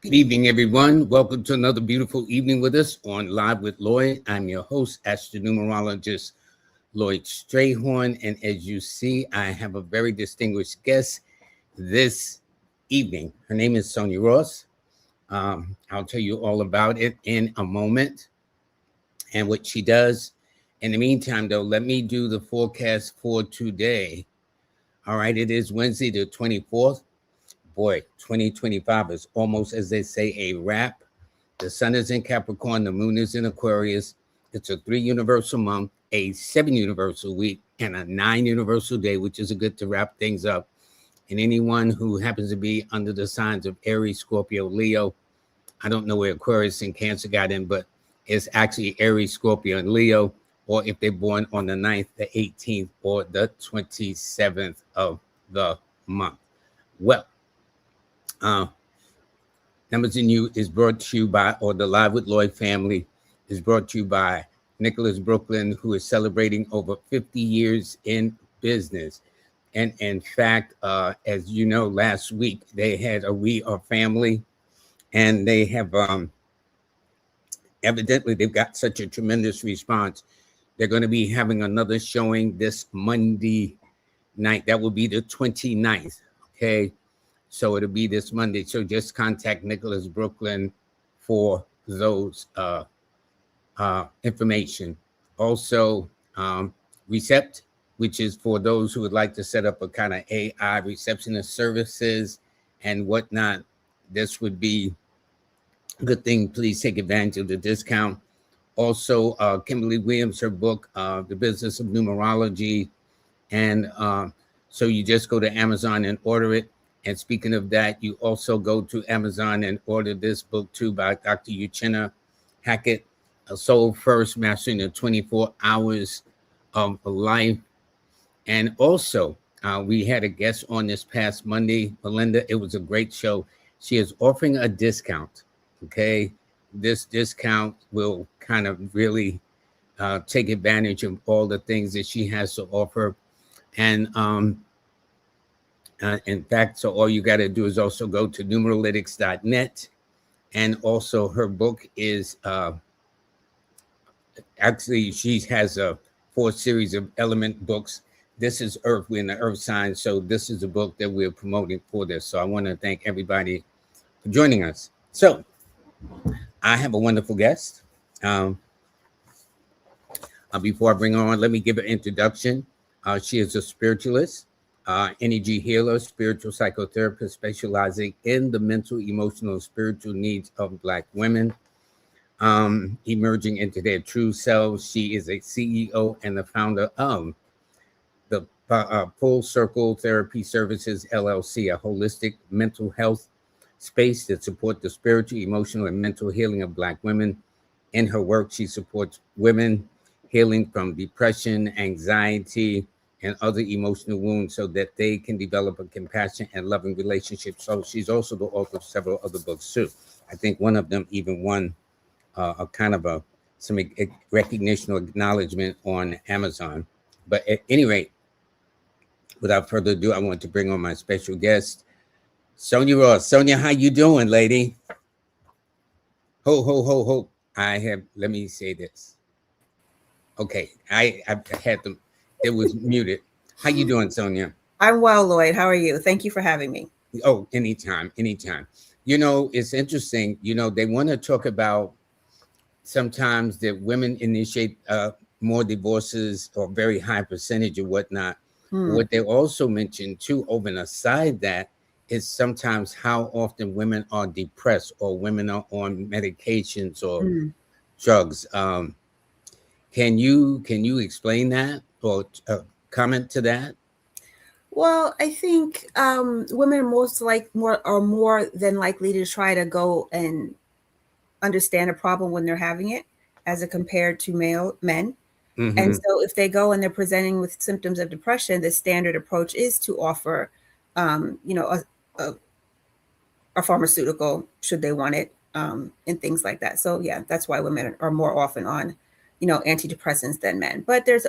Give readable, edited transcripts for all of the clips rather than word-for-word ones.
Good evening, everyone. Welcome to another beautiful evening with us on Live with Lloyd. I'm your host, astronumerologist Lloyd Strayhorn. And as you see, I have a very distinguished guest this evening. Her name is Sonia Ross. I'll tell you all about it in a moment and what she does. In the meantime, though, let me do the forecast for today. All right, it is Wednesday, the 24th. Boy, 2025 is almost, as they say, a wrap. The sun is in Capricorn, the moon is in Aquarius. It's a 3 universal month, a 7 universal week, and a 9 universal day, which is a good to wrap things up. And anyone who happens to be under the signs of Aries, Scorpio, Leo, I don't know where Aquarius and Cancer got in, but it's actually Aries, Scorpio, and Leo, or if they're born on the 9th, the 18th, or the 27th of the month. Well, Numbers in You is brought to you by, or the Live with Lloyd family is brought to you by Nicholas Brooklyn, who is celebrating over 50 years in business. And in fact, as you know, last week they had a We Are Family, and they have evidently they've got such a tremendous response. They're going to be having another showing this Monday night. That will be the 29th. Okay. So it'll be this Monday. So just contact Nicholas Brooklyn for those information. Also, Recept, which is for those who would like to set up a kind of AI receptionist services and whatnot. This would be a good thing. Please take advantage of the discount. Also, Kimberly Williams, her book, The Business of Numerology. And so you just go to Amazon and order it. And speaking of that, you also go to Amazon and order this book too by Dr. Uchenna Hackett, Soul First, Mastering the 24 Hours of Life. And also, we had a guest on this past Monday, Melinda. It was a great show. She is offering a discount, okay? This discount will kind of really take advantage of all the things that she has to offer. And in fact, so all you got to do is also go to numeralytics.net. And also her book is actually, she has a 4 series of element books. This is Earth. We're in the Earth sign. So this is a book that we're promoting for this. So I want to thank everybody for joining us. So I have a wonderful guest. Before I bring her on, let me give an introduction. She is a spiritualist, energy healer, spiritual psychotherapist specializing in the mental, emotional, and spiritual needs of Black women, emerging into their true selves. She is a CEO and the founder of the Full Circle Therapy Services, LLC, a holistic mental health space that supports the spiritual, emotional, and mental healing of Black women. In her work, she supports women healing from depression, anxiety, and other emotional wounds so that they can develop a compassionate and loving relationship. So she's also the author of several other books too. I think one of them even won a kind of some recognition or acknowledgement on Amazon. But at any rate, without further ado, I want to bring on my special guest, Sonia Ross. Sonia, how you doing, lady? Ho, ho, ho, ho. Let me say this. Okay, I had them. It was muted. How you doing, Sonia? I'm well, Lloyd. How are you? Thank you for having me. Oh, anytime, anytime. You know, it's interesting. You know, they want to talk about sometimes that women initiate more divorces or very high percentage or whatnot. What they also mentioned too, over and aside that, is sometimes how often women are depressed or women are on medications or drugs. Can you explain that or comment to that? Well, I think women are more than likely to try to go and understand a problem when they're having it, as compared to men. And so, if they go and they're presenting with symptoms of depression, the standard approach is to offer, a pharmaceutical should they want it, and things like that. So, yeah, that's why women are more often on, antidepressants than men. But there's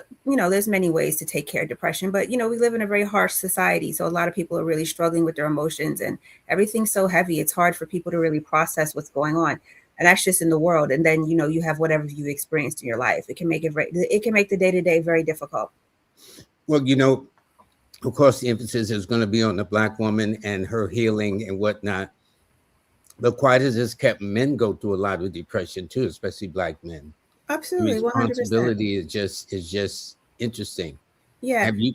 many ways to take care of depression. But, we live in a very harsh society. So a lot of people are really struggling with their emotions, and everything's so heavy. It's hard for people to really process what's going on. And that's just in the world. And then, you have whatever you experienced in your life. It can make the day-to-day very difficult. Well, of course, the emphasis is going to be on the Black woman and her healing and whatnot. But quite as it's kept, men go through a lot of depression too, especially Black men. Absolutely, The 100%. responsibility is just interesting. Yeah. Have you?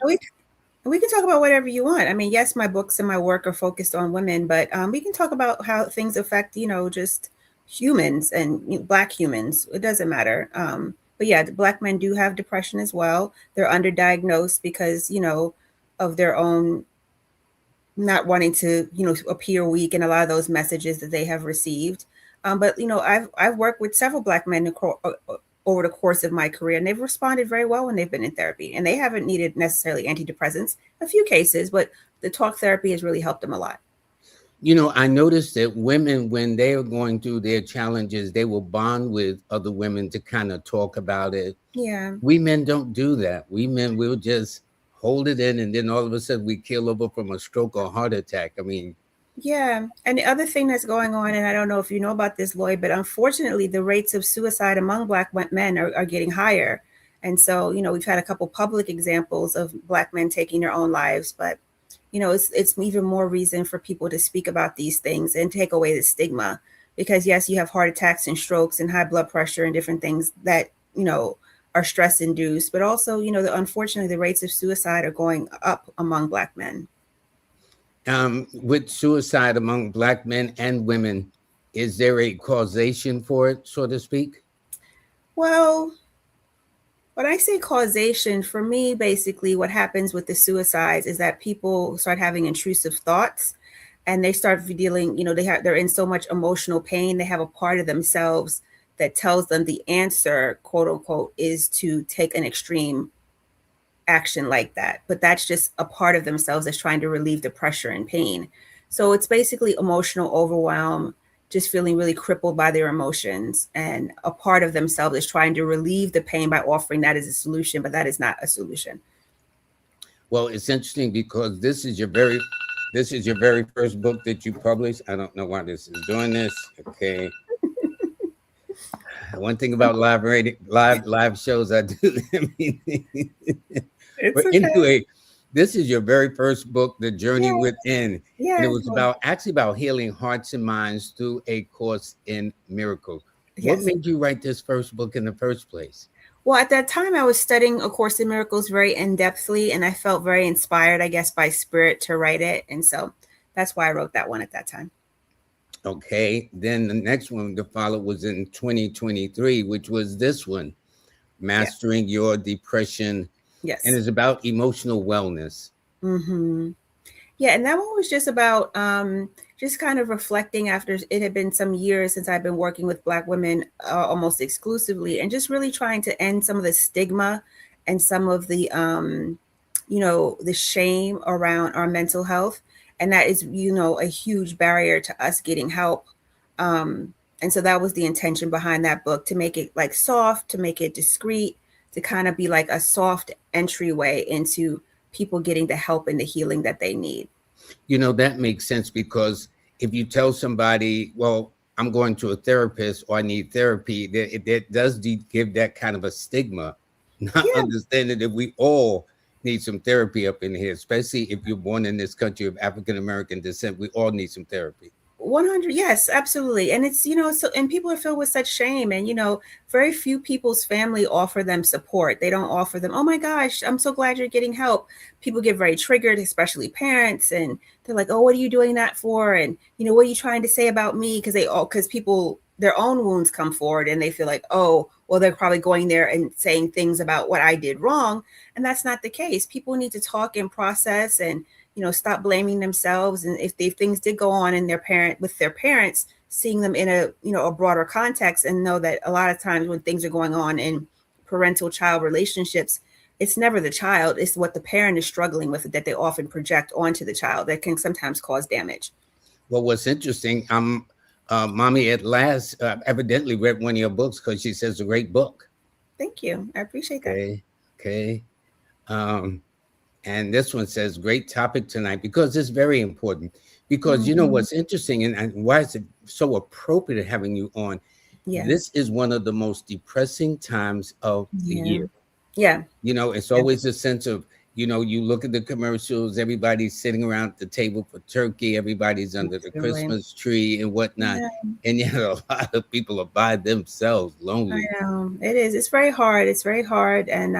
We can talk about whatever you want. I mean, yes, my books and my work are focused on women, but we can talk about how things affect, just humans and Black humans. It doesn't matter. But yeah, the Black men do have depression as well. They're underdiagnosed because, of their own not wanting to, appear weak in a lot of those messages that they have received. But I've worked with several Black men over the course of my career, and they've responded very well when they've been in therapy, and they haven't needed necessarily antidepressants. A few cases, but the talk therapy has really helped them a lot. I noticed that women, when they are going through their challenges, they will bond with other women to kind of talk about it. Yeah. We men don't do that. We men will just hold it in, and then all of a sudden we keel over from a stroke or heart attack. I mean, yeah. And the other thing that's going on, and I don't know if you know about this, Lloyd, but unfortunately, the rates of suicide among Black men are getting higher. And so, we've had a couple public examples of Black men taking their own lives, but it's even more reason for people to speak about these things and take away the stigma, because yes, you have heart attacks and strokes and high blood pressure and different things that, are stress induced, but also, unfortunately, the rates of suicide are going up among Black men. With suicide among Black men and women, is there a causation for it, so to speak? Well, when I say causation, for me, basically what happens with the suicides is that people start having intrusive thoughts, and they start feeling, they're in so much emotional pain. They have a part of themselves that tells them the answer, quote unquote, is to take an extreme action like that. But that's just a part of themselves that's trying to relieve the pressure and pain. So it's basically emotional overwhelm, just feeling really crippled by their emotions. And a part of themselves is trying to relieve the pain by offering that as a solution, but that is not a solution. Well, it's interesting because this is your very first book that you published. I don't know why this is doing this. Okay. One thing about live shows I do. But okay. Anyway, this is your very first book, The Journey Within. Yeah. And it was about healing hearts and minds through a course in miracles. Yes. What made you write this first book in the first place? Well, at that time, I was studying A Course in Miracles very in-depthly, and I felt very inspired, I guess, by spirit to write it. And so that's why I wrote that one at that time. Okay. Then the next one to follow was in 2023, which was this one, Mastering Your Depression. Yes. And it's about emotional wellness. Mm-hmm. Yeah. And that one was just about just kind of reflecting after it had been some years since I've been working with Black women almost exclusively, and just really trying to end some of the stigma and some of the, the shame around our mental health. And that is, a huge barrier to us getting help. And so that was the intention behind that book, to make it like soft, to make it discreet, to kind of be like a soft entryway into people getting the help and the healing that they need. That makes sense, because if you tell somebody, well, I'm going to a therapist or I need therapy, that does give that kind of a stigma, not understanding that we all need some therapy up in here, especially if you're born in this country of African-American descent. We all need some therapy. 100. Yes, absolutely. And it's, and people are filled with such shame, and, very few people's family offer them support. They don't offer them, oh my gosh, I'm so glad you're getting help. People get very triggered, especially parents. And they're like, oh, what are you doing that for? And, what are you trying to say about me? Because people, their own wounds come forward, and they feel like, oh, well, they're probably going there and saying things about what I did wrong. And that's not the case. People need to talk and process and, stop blaming themselves. And if things did go on in with their parents, seeing them in a broader context, and know that a lot of times when things are going on in parental child relationships, it's never the child, it's what the parent is struggling with that they often project onto the child that can sometimes cause damage. Well, what's interesting, Mommy at Last evidently read one of your books, because she says it's a great book. Thank you. I appreciate that. Okay. Okay. Um, and this one says, great topic tonight because it's very important. Because you know Mhm. what's interesting and why is it so appropriate having you on? Yeah. This is one of the most depressing times of the Yeah. year. Yeah. You know, it's Yeah. always a sense of, you know, you look at the commercials, everybody's sitting around the table for turkey, everybody's under the Absolutely. Christmas tree and whatnot. Yeah. And yet a lot of people are by themselves, I lonely. know it is. It's very hard. It's very hard, and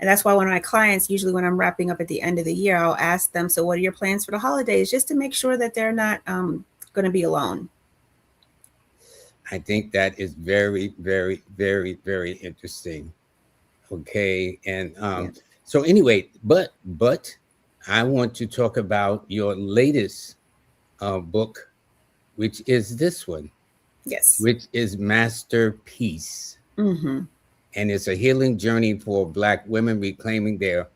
that's why one of my clients, usually when I'm wrapping up at the end of the year, I'll ask them, "So, what are your plans for the holidays?" Just to make sure that they're not going to be alone. I think that is very, very, very, very interesting. Okay. And Yeah. so anyway, but I want to talk about your latest book, which is this one, Yes. which is Masterpiece. Mm-hmm. And it's a healing journey for Black women reclaiming their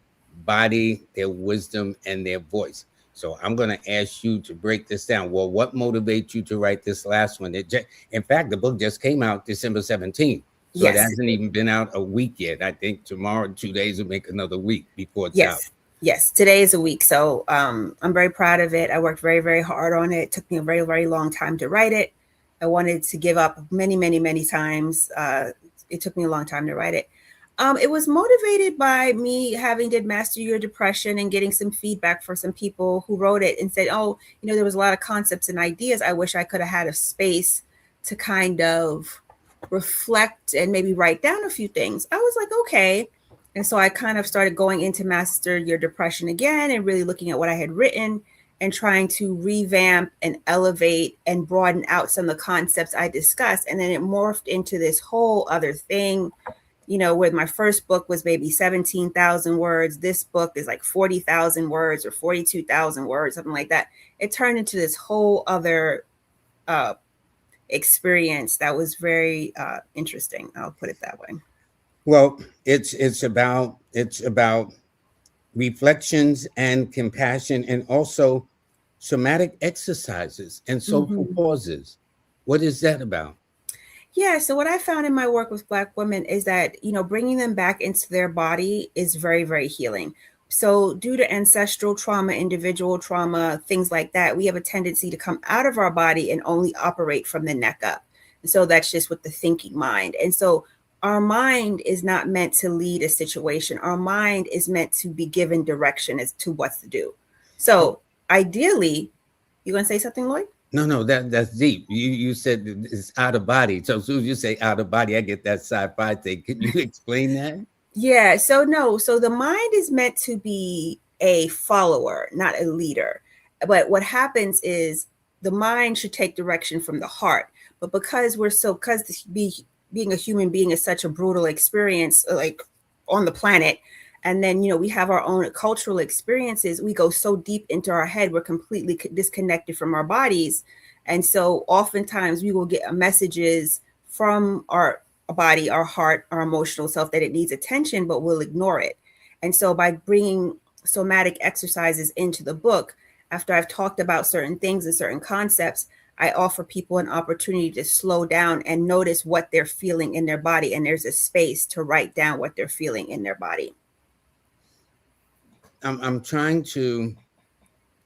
body, their wisdom, and their voice. So I'm going to ask you to break this down. Well, what motivates you to write this last one? In fact, the book just came out December 17th. So it Yes. hasn't even been out a week yet. I think tomorrow, 2 days will make another week before it's out. Yes. Yes. Today is a week, so I'm very proud of it. I worked very, very hard on it. It took me a very, very long time to write it. I wanted to give up many, many, many times. It took me a long time to write it. It was motivated by me having did Master Your Depression and getting some feedback for some people who wrote it and said, "Oh, there was a lot of concepts and ideas. I wish I could have had a space to kind of reflect and maybe write down a few things." I was like, okay. And so I kind of started going into Master Your Depression again and really looking at what I had written and trying to revamp and elevate and broaden out some of the concepts I discussed. And then it morphed into this whole other thing, where my first book was maybe 17,000 words. This book is like 40,000 words or 42,000 words, something like that. It turned into this whole other uh, experience that was very interesting. I'll put it that way. Well, it's about reflections and compassion and also somatic exercises and soulful Mhm. pauses. What is that about? Yeah, so what I found in my work with Black women is that, bringing them back into their body is very, very healing. So, due to ancestral trauma, individual trauma, things like that, we have a tendency to come out of our body and only operate from the neck up. And so, that's just with the thinking mind. And so, our mind is not meant to lead a situation, our mind is meant to be given direction as to what to do. So, ideally, you going to say something, Lloyd? No, that's deep. You said that it's out of body. So as soon as you say out of body, I get that sci-fi thing. Could you explain that? Yeah, so no, so the mind is meant to be a follower, not a leader. But what happens is the mind should take direction from the heart. But being a human being is such a brutal experience, like on the planet, and then we have our own cultural experiences. We go so deep into our head, we're completely disconnected from our bodies, and so oftentimes we will get messages from our body, our heart, our emotional self that it needs attention, but we'll ignore it. And so by bringing somatic exercises into the book, after I've talked about certain things and certain concepts, I offer people an opportunity to slow down and notice what they're feeling in their body. And there's a space to write down what they're feeling in their body. I'm trying to,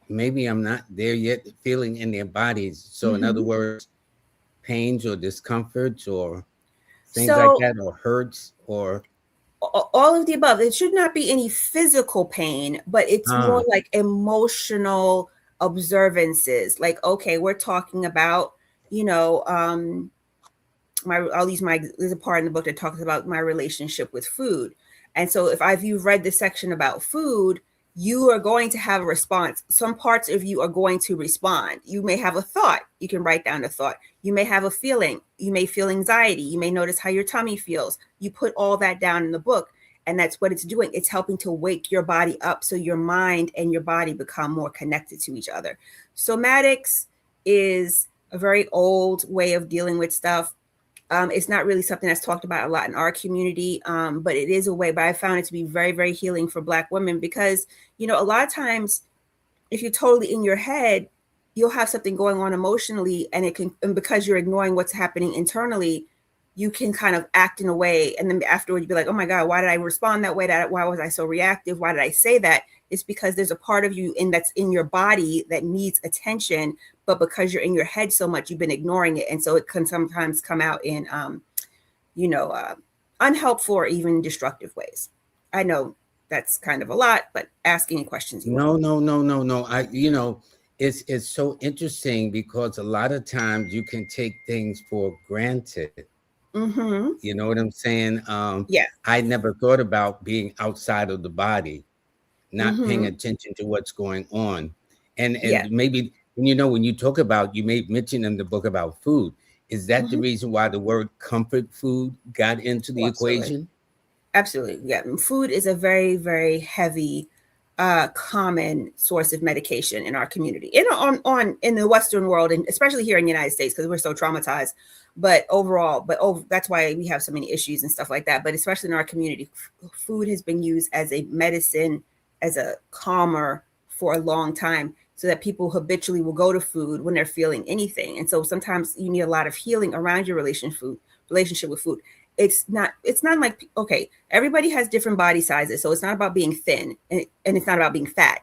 maybe I'm not there yet, feeling in their bodies. So in other Mm-hmm. words, pains or discomforts or things like So that, or hurts or all of the above. It should not be any physical pain, but it's uh, more like emotional observances. Like, okay, we're talking about, you know, there's a part in the book that talks about my relationship with food. And so if you've read the section about food, you are going to have a response. Some parts of you are going to respond. You may have a thought. You can write down the thought. You may have a feeling. You may feel anxiety. You may notice how your tummy feels. You put all that down in the book. And that's what it's doing. It's helping to wake your body up so your mind and your body become more connected to each other. Somatics is a very old way of dealing with stuff. It's not really something that's talked about a lot in our community, but it is a way. But I found it to be very, very healing for Black women because, a lot of times if you're totally in your head, you'll have something going on emotionally, and because you're ignoring what's happening internally, you can kind of act in a way, and then afterwards you'd be like, oh my God, why did I respond that way? Why was I so reactive? Why did I say that? It's because there's a part of you that's in your body that needs attention, but because you're in your head so much, you've been ignoring it. And so it can sometimes come out in, unhelpful or even destructive ways. I know that's kind of a lot, but ask any questions you want. No. It's so interesting because a lot of times you can take things for granted. Mm-hmm. You know what I'm saying? Yeah. I never thought about being outside of the body, not paying Mm-hmm. attention to what's going on. And Yeah. maybe, when you talk about, you may mention in the book about food. Is that the Mm-hmm. reason why the word comfort food got into Oh, the absolutely. equation? Absolutely. Yeah. Food is a very, very heavy, common source of medication in our community, in the Western world, and especially here in the United States, because we're so traumatized. But overall, that's why we have so many issues and stuff like that. But especially in our community, food has been used as a medicine, as a calmer for a long time, so that people habitually will go to food when they're feeling anything. And so sometimes you need a lot of healing around your relationship with food. It's not like, okay, everybody has different body sizes, so it's not about being thin, and it's not about being fat.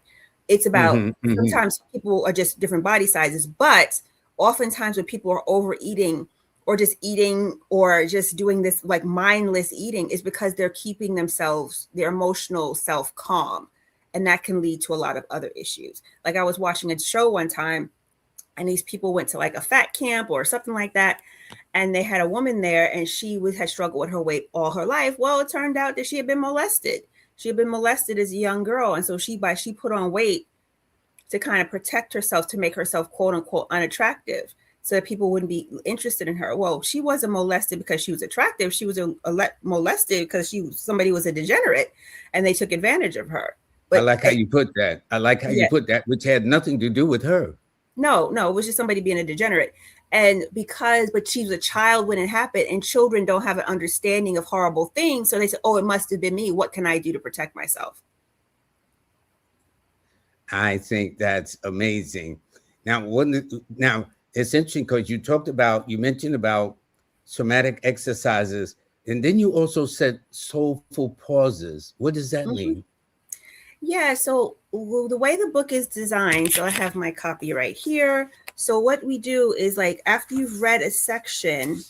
It's about, Mm-hmm. sometimes people are just different body sizes, but oftentimes when people are overeating or just eating or just doing this like mindless eating, is because they're keeping themselves, their emotional self, calm, and that can lead to a lot of other issues. Like, I was watching a show one time, and these people went to like a fat camp or something like that, and they had a woman there, and had struggled with her weight all her life. Well, it turned out that she had been molested. She had been molested as a young girl, and so she put on weight to kind of protect herself, to make herself quote unquote unattractive, so that people wouldn't be interested in her. Well, she wasn't molested because she was attractive. She was molested because somebody was a degenerate, and they took advantage of her. I But like how you put that. yeah, Which had nothing to do with her. no, it was just somebody being a degenerate. And but she was a child when it happened, and children don't have an understanding of horrible things. So they said, oh, it must have been me. What can I do to protect myself? I think that's amazing. Now it's interesting because you mentioned about somatic exercises, and then you also said soulful pauses. What does that Mm-hmm. mean? Yeah, so the way the book is designed, so I have my copy right here. So what we do is, like, after you've read a section,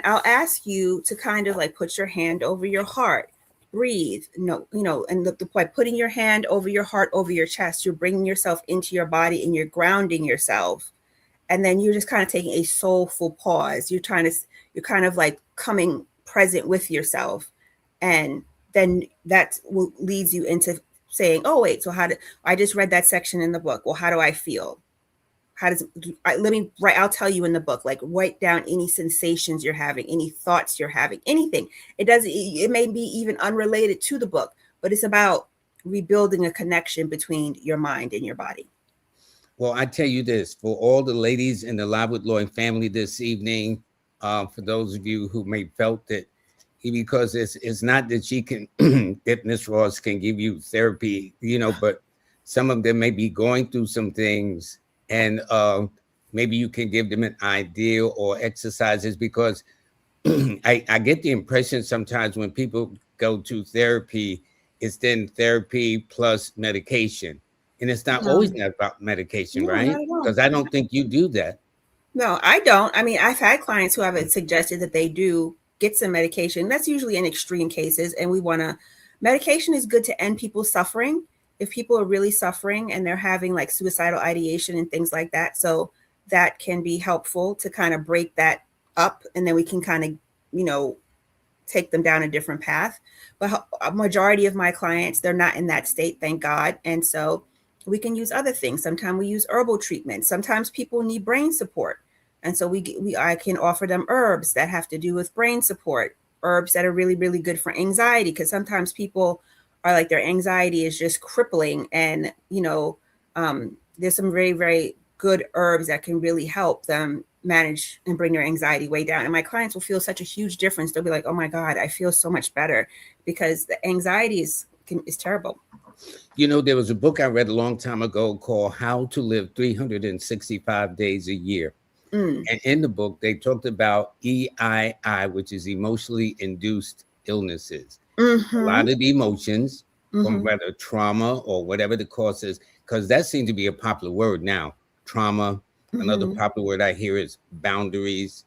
I'll ask you to kind of like put your hand over your heart, breathe, and by putting your hand over your heart, over your chest, you're bringing yourself into your body and you're grounding yourself. And then you're just kind of taking a soulful pause. You're kind of like coming present with yourself. And then that leads you into saying, oh, wait, so I just read that section in the book. Well, how do I feel? I'll tell you in the book, like, write down any sensations you're having, any thoughts you're having, anything. It may be even unrelated to the book, but it's about rebuilding a connection between your mind and your body. Well, I tell you this, for all the ladies in the Live with Lloyd family this evening, for those of you who may felt that, because it's not that she can, that Miss Ross can give you therapy, but some of them may be going through some things, and maybe you can give them an idea or exercises, because I get the impression sometimes when people go to therapy, it's then therapy plus medication. And it's not No, always not about medication, no, right? not at all. Because I don't think you do that. No, I don't. I mean, I've had clients who have suggested that they do get some medication. That's usually in extreme cases. And medication is good to end people's suffering if people are really suffering and they're having like suicidal ideation and things like that. So that can be helpful to kind of break that up. And then we can kind of, take them down a different path. But a majority of my clients, they're not in that state, thank God. And so we can use other things. Sometimes we use herbal treatment. Sometimes people need brain support. And so I can offer them herbs that have to do with brain support, herbs that are really, really good for anxiety, because sometimes people are like, their anxiety is just crippling. And, there's some very, very good herbs that can really help them manage and bring their anxiety way down. And my clients will feel such a huge difference. They'll be like, oh my God, I feel so much better, because the anxiety is terrible. There was a book I read a long time ago called How to Live 365 Days a Year. And in the book, they talked about EII, which is emotionally induced illnesses. A lot of the emotions from whether trauma or whatever the cause is, because that seems to be a popular word now. Trauma. Another popular word I hear is boundaries.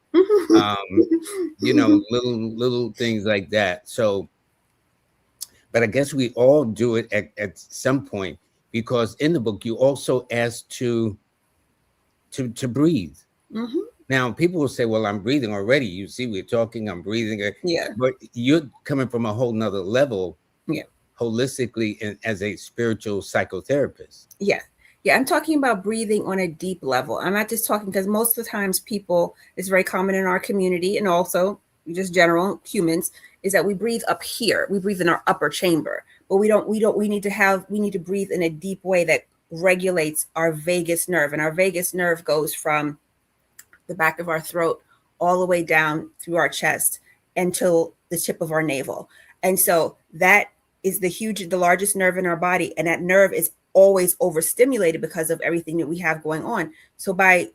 Little things like that. So, but I guess we all do it at some point, because in the book you also ask to breathe. Now, people will say, well, I'm breathing already. You see, we're talking, I'm breathing. Yeah. But you're coming from a whole nother level, Yeah. holistically, and as a spiritual psychotherapist. Yeah. Yeah. I'm talking about breathing on a deep level. I'm not just talking, because most of the times people, it's very common in our community and also just general humans, is that we breathe up here. We breathe in our upper chamber, but we need to breathe in a deep way that regulates our vagus nerve. And our vagus nerve goes from the back of our throat all the way down through our chest until the tip of our navel. And so that is the largest nerve in our body. And that nerve is always overstimulated because of everything that we have going on. So by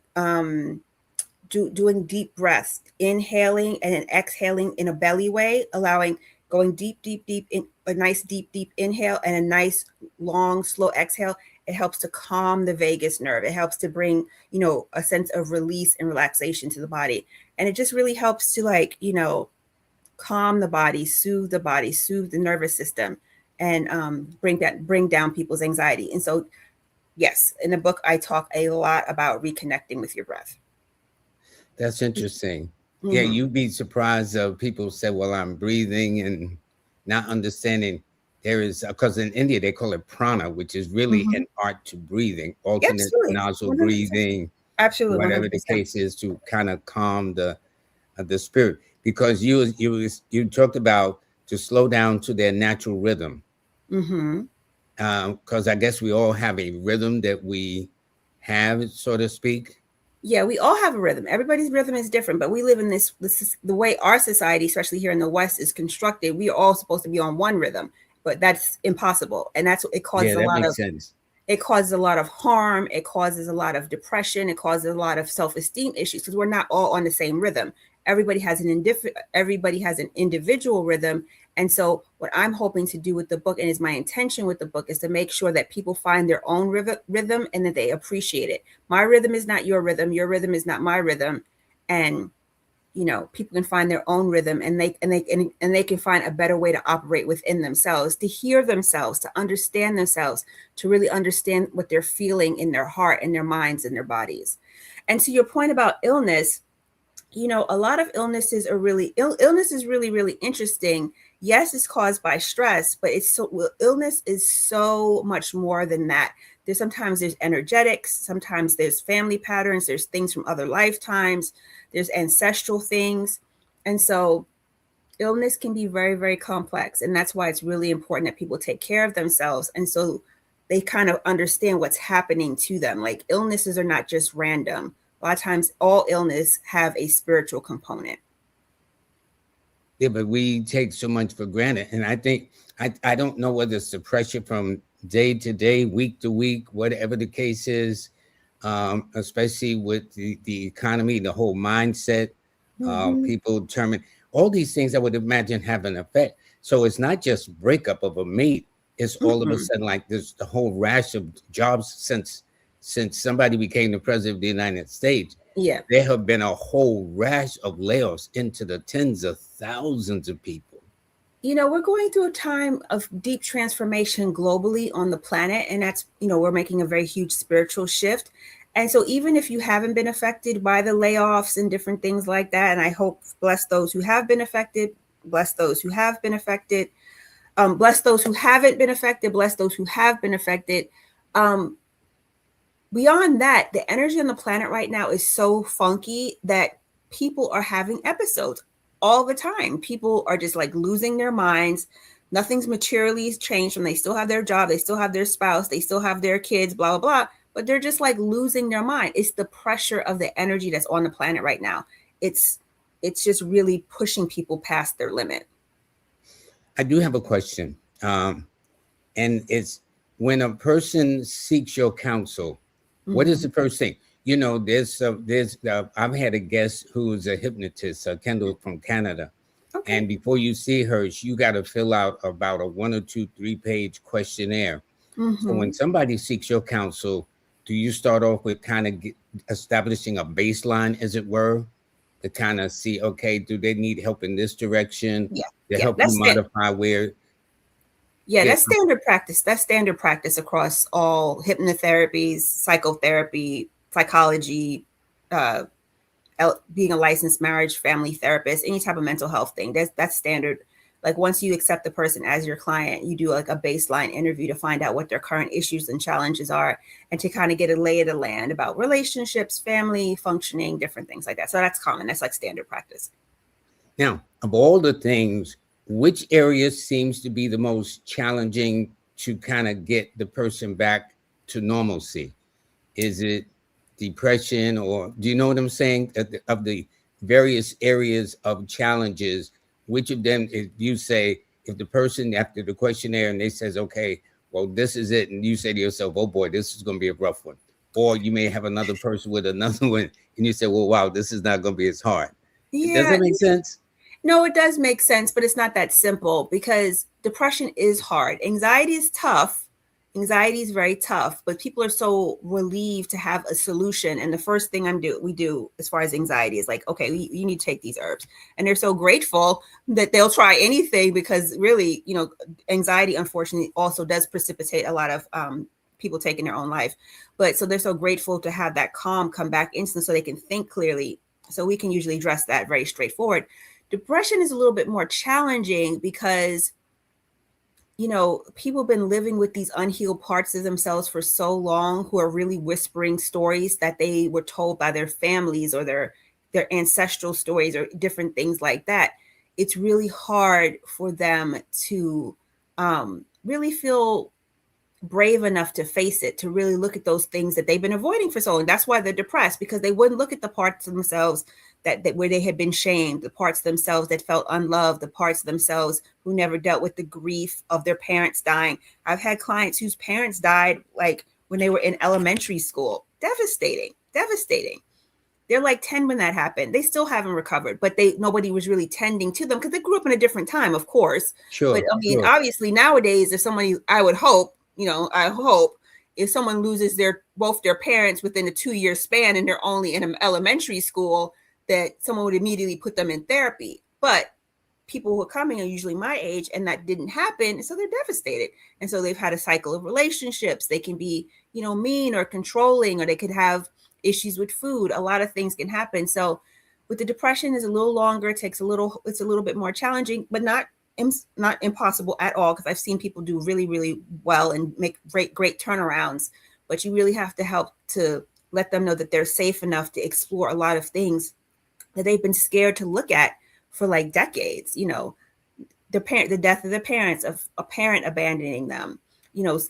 doing deep breaths, inhaling and then exhaling in a belly way, going deep, in a nice deep inhale and a nice long, slow exhale, it helps to calm the vagus nerve. It helps to bring, a sense of release and relaxation to the body. And it just really helps to calm the body, soothe the nervous system, and bring down people's anxiety. And so, yes, in the book, I talk a lot about reconnecting with your breath. That's interesting. Yeah, you'd be surprised of people say, well, I'm breathing, and not understanding there is, because in India they call it prana, which is really an art to breathing, alternate nostril 100%. breathing, Absolutely, whatever 100%. the case is, to kind of calm the spirit. Because you talked about to slow down to their natural rhythm. Because I guess we all have a rhythm that we have, so to speak. Yeah, we all have a rhythm. Everybody's rhythm is different, but we live in this is the way our society, especially here in the West, is constructed. We are all supposed to be on one rhythm, but that's impossible. And that's what it causes sense. It causes a lot of harm. It causes a lot of depression. It causes a lot of self-esteem issues because we're not all on the same rhythm. Everybody has an individual rhythm. And so what I'm hoping to do with the book, and is my intention with the book, is to make sure that people find their own rhythm and that they appreciate it. My rhythm is not your rhythm. Your rhythm is not my rhythm. And, people can find their own rhythm, and they can find a better way to operate within themselves, to hear themselves, to understand themselves, to really understand what they're feeling in their heart and their minds and their bodies. And to your point about illness, a lot of illnesses are illness is really, really interesting. Yes, it's caused by stress, but illness is so much more than that. Sometimes there's energetics, sometimes there's family patterns, there's things from other lifetimes, there's ancestral things. And so illness can be very, very complex. And that's why it's really important that people take care of themselves. And so they kind of understand what's happening to them. Like, illnesses are not just random. A lot of times all illness have a spiritual component. Yeah, but we take so much for granted. And I think, I don't know whether it's the pressure from day to day, week to week, whatever the case is, especially with the economy, the whole mindset, people determine all these things, I would imagine, have an effect. So it's not just breakup of a mate. It's all of a sudden like there's the whole rash of jobs since somebody became the president of the United States. Yeah, there have been a whole rash of layoffs into the tens of thousands of people. We're going through a time of deep transformation globally on the planet. And that's, we're making a very huge spiritual shift. And so even if you haven't been affected by the layoffs and different things like that, and I hope, bless those who have been affected, bless those who have been affected, bless those who haven't been affected, bless those who have been affected. Beyond that, the energy on the planet right now is so funky that people are having episodes all the time. People are just like losing their minds. Nothing's materially changed from, they still have their job, they still have their spouse, they still have their kids, blah, blah, blah. But they're just like losing their mind. It's the pressure of the energy that's on the planet right now. It's just really pushing people past their limit. I do have a question. And it's, when a person seeks your counsel, what is the first thing? I've had a guest who is a hypnotist, Kendall from Canada. Okay. And before you see her, you got to fill out about a 1 or 2, 3-page questionnaire. So when somebody seeks your counsel, do you start off with kind of establishing a baseline, as it were, to kind of see, okay, do they need help in this direction? Yeah. To Yeah. help you modify where. Yeah, that's standard practice. That's standard practice across all hypnotherapies, psychotherapy, psychology, being a licensed marriage family therapist, any type of mental health thing. That's standard. Like once you accept the person as your client, you do like a baseline interview to find out what their current issues and challenges are, and to kind of get a lay of the land about relationships, family, functioning, different things like that. So that's common. That's like standard practice. Now, of all the things, which area seems to be the most challenging to kind of get the person back to normalcy? Is it depression, or do you know what I'm saying? Of the various areas of challenges, which of them, if you say, if the person after the questionnaire and they says, okay, well, this is it, and you say to yourself, oh boy, this is going to be a rough one. Or you may have another person with another one, and you say, well, wow, this is not going to be as hard. Yeah. Does that make sense? No, it does make sense, but it's not that simple because depression is hard. Anxiety is tough. Anxiety is very tough, but people are so relieved to have a solution. And the first thing we do as far as anxiety is like, okay, you need to take these herbs. And they're so grateful that they'll try anything because really, anxiety, unfortunately, also does precipitate a lot of people taking their own life. But so they're so grateful to have that calm come back instantly so they can think clearly. So we can usually address that very straightforward. Depression is a little bit more challenging because people have been living with these unhealed parts of themselves for so long, who are really whispering stories that they were told by their families or their ancestral stories or different things like that. It's really hard for them to really feel brave enough to face it, to really look at those things that they've been avoiding for so long. That's why they're depressed, because they wouldn't look at the parts of themselves that where they had been shamed, the parts of themselves that felt unloved, the parts of themselves who never dealt with the grief of their parents dying. I've had clients whose parents died like when they were in elementary school. Devastating. They're like 10 when that happened. They still haven't recovered, but nobody was really tending to them because they grew up in a different time, of course. Sure. But I mean, obviously nowadays, if somebody, I hope if someone loses both their parents within a 2-year span and they're only in an elementary school, that someone would immediately put them in therapy. But people who are coming are usually my age, and that didn't happen. So they're devastated. And so they've had a cycle of relationships. They can be, mean or controlling, or they could have issues with food. A lot of things can happen. So with the depression, is a little longer. It's a little bit more challenging, but not impossible at all. Because I've seen people do really, really well and make great turnarounds. But you really have to help to let them know that they're safe enough to explore a lot of things that they've been scared to look at for like decades. The death of their parents, of a parent abandoning them,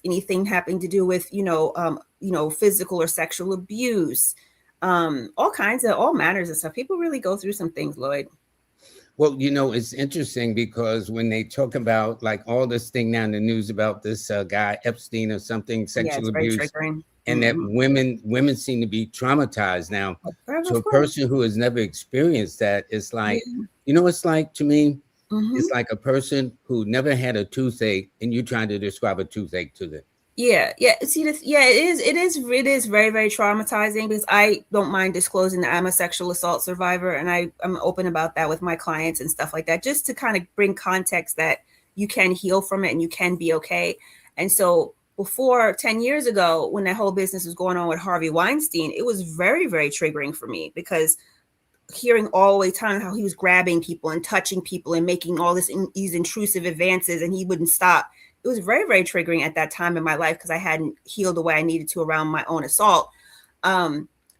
anything having to do with, physical or sexual abuse, all manners of stuff. People really go through some things, Lloyd. Well, it's interesting because when they talk about like all this thing now in the news about this guy Epstein or something, sexual abuse, triggering. And that women seem to be traumatized now. So a person who has never experienced that, it's like, it's like to me, it's like a person who never had a toothache and you're trying to describe a toothache to them. Yeah. See, it is very, very traumatizing, because I don't mind disclosing that I'm a sexual assault survivor, and I'm open about that with my clients and stuff like that, just to kind of bring context that you can heal from it and you can be okay. And so before 10 years ago, when that whole business was going on with Harvey Weinstein, it was very, very triggering for me, because hearing all the time how he was grabbing people and touching people and making all these intrusive advances, and he wouldn't stop. It was very, very triggering at that time in my life, because I hadn't healed the way I needed to around my own assault.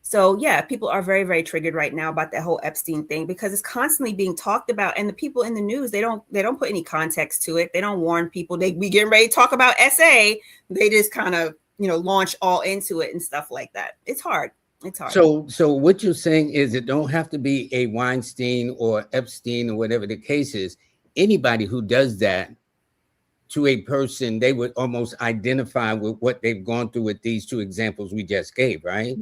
So yeah, people are very, very triggered right now about that whole Epstein thing, because it's constantly being talked about, and the people in the news, they don't put any context to it. They don't warn people. We getting ready to talk about SA. They just kind of, launch all into it and stuff like that. It's hard. So what you're saying is it don't have to be a Weinstein or Epstein or whatever the case is. Anybody who does that to a person, they would almost identify with what they've gone through with these two examples we just gave, right?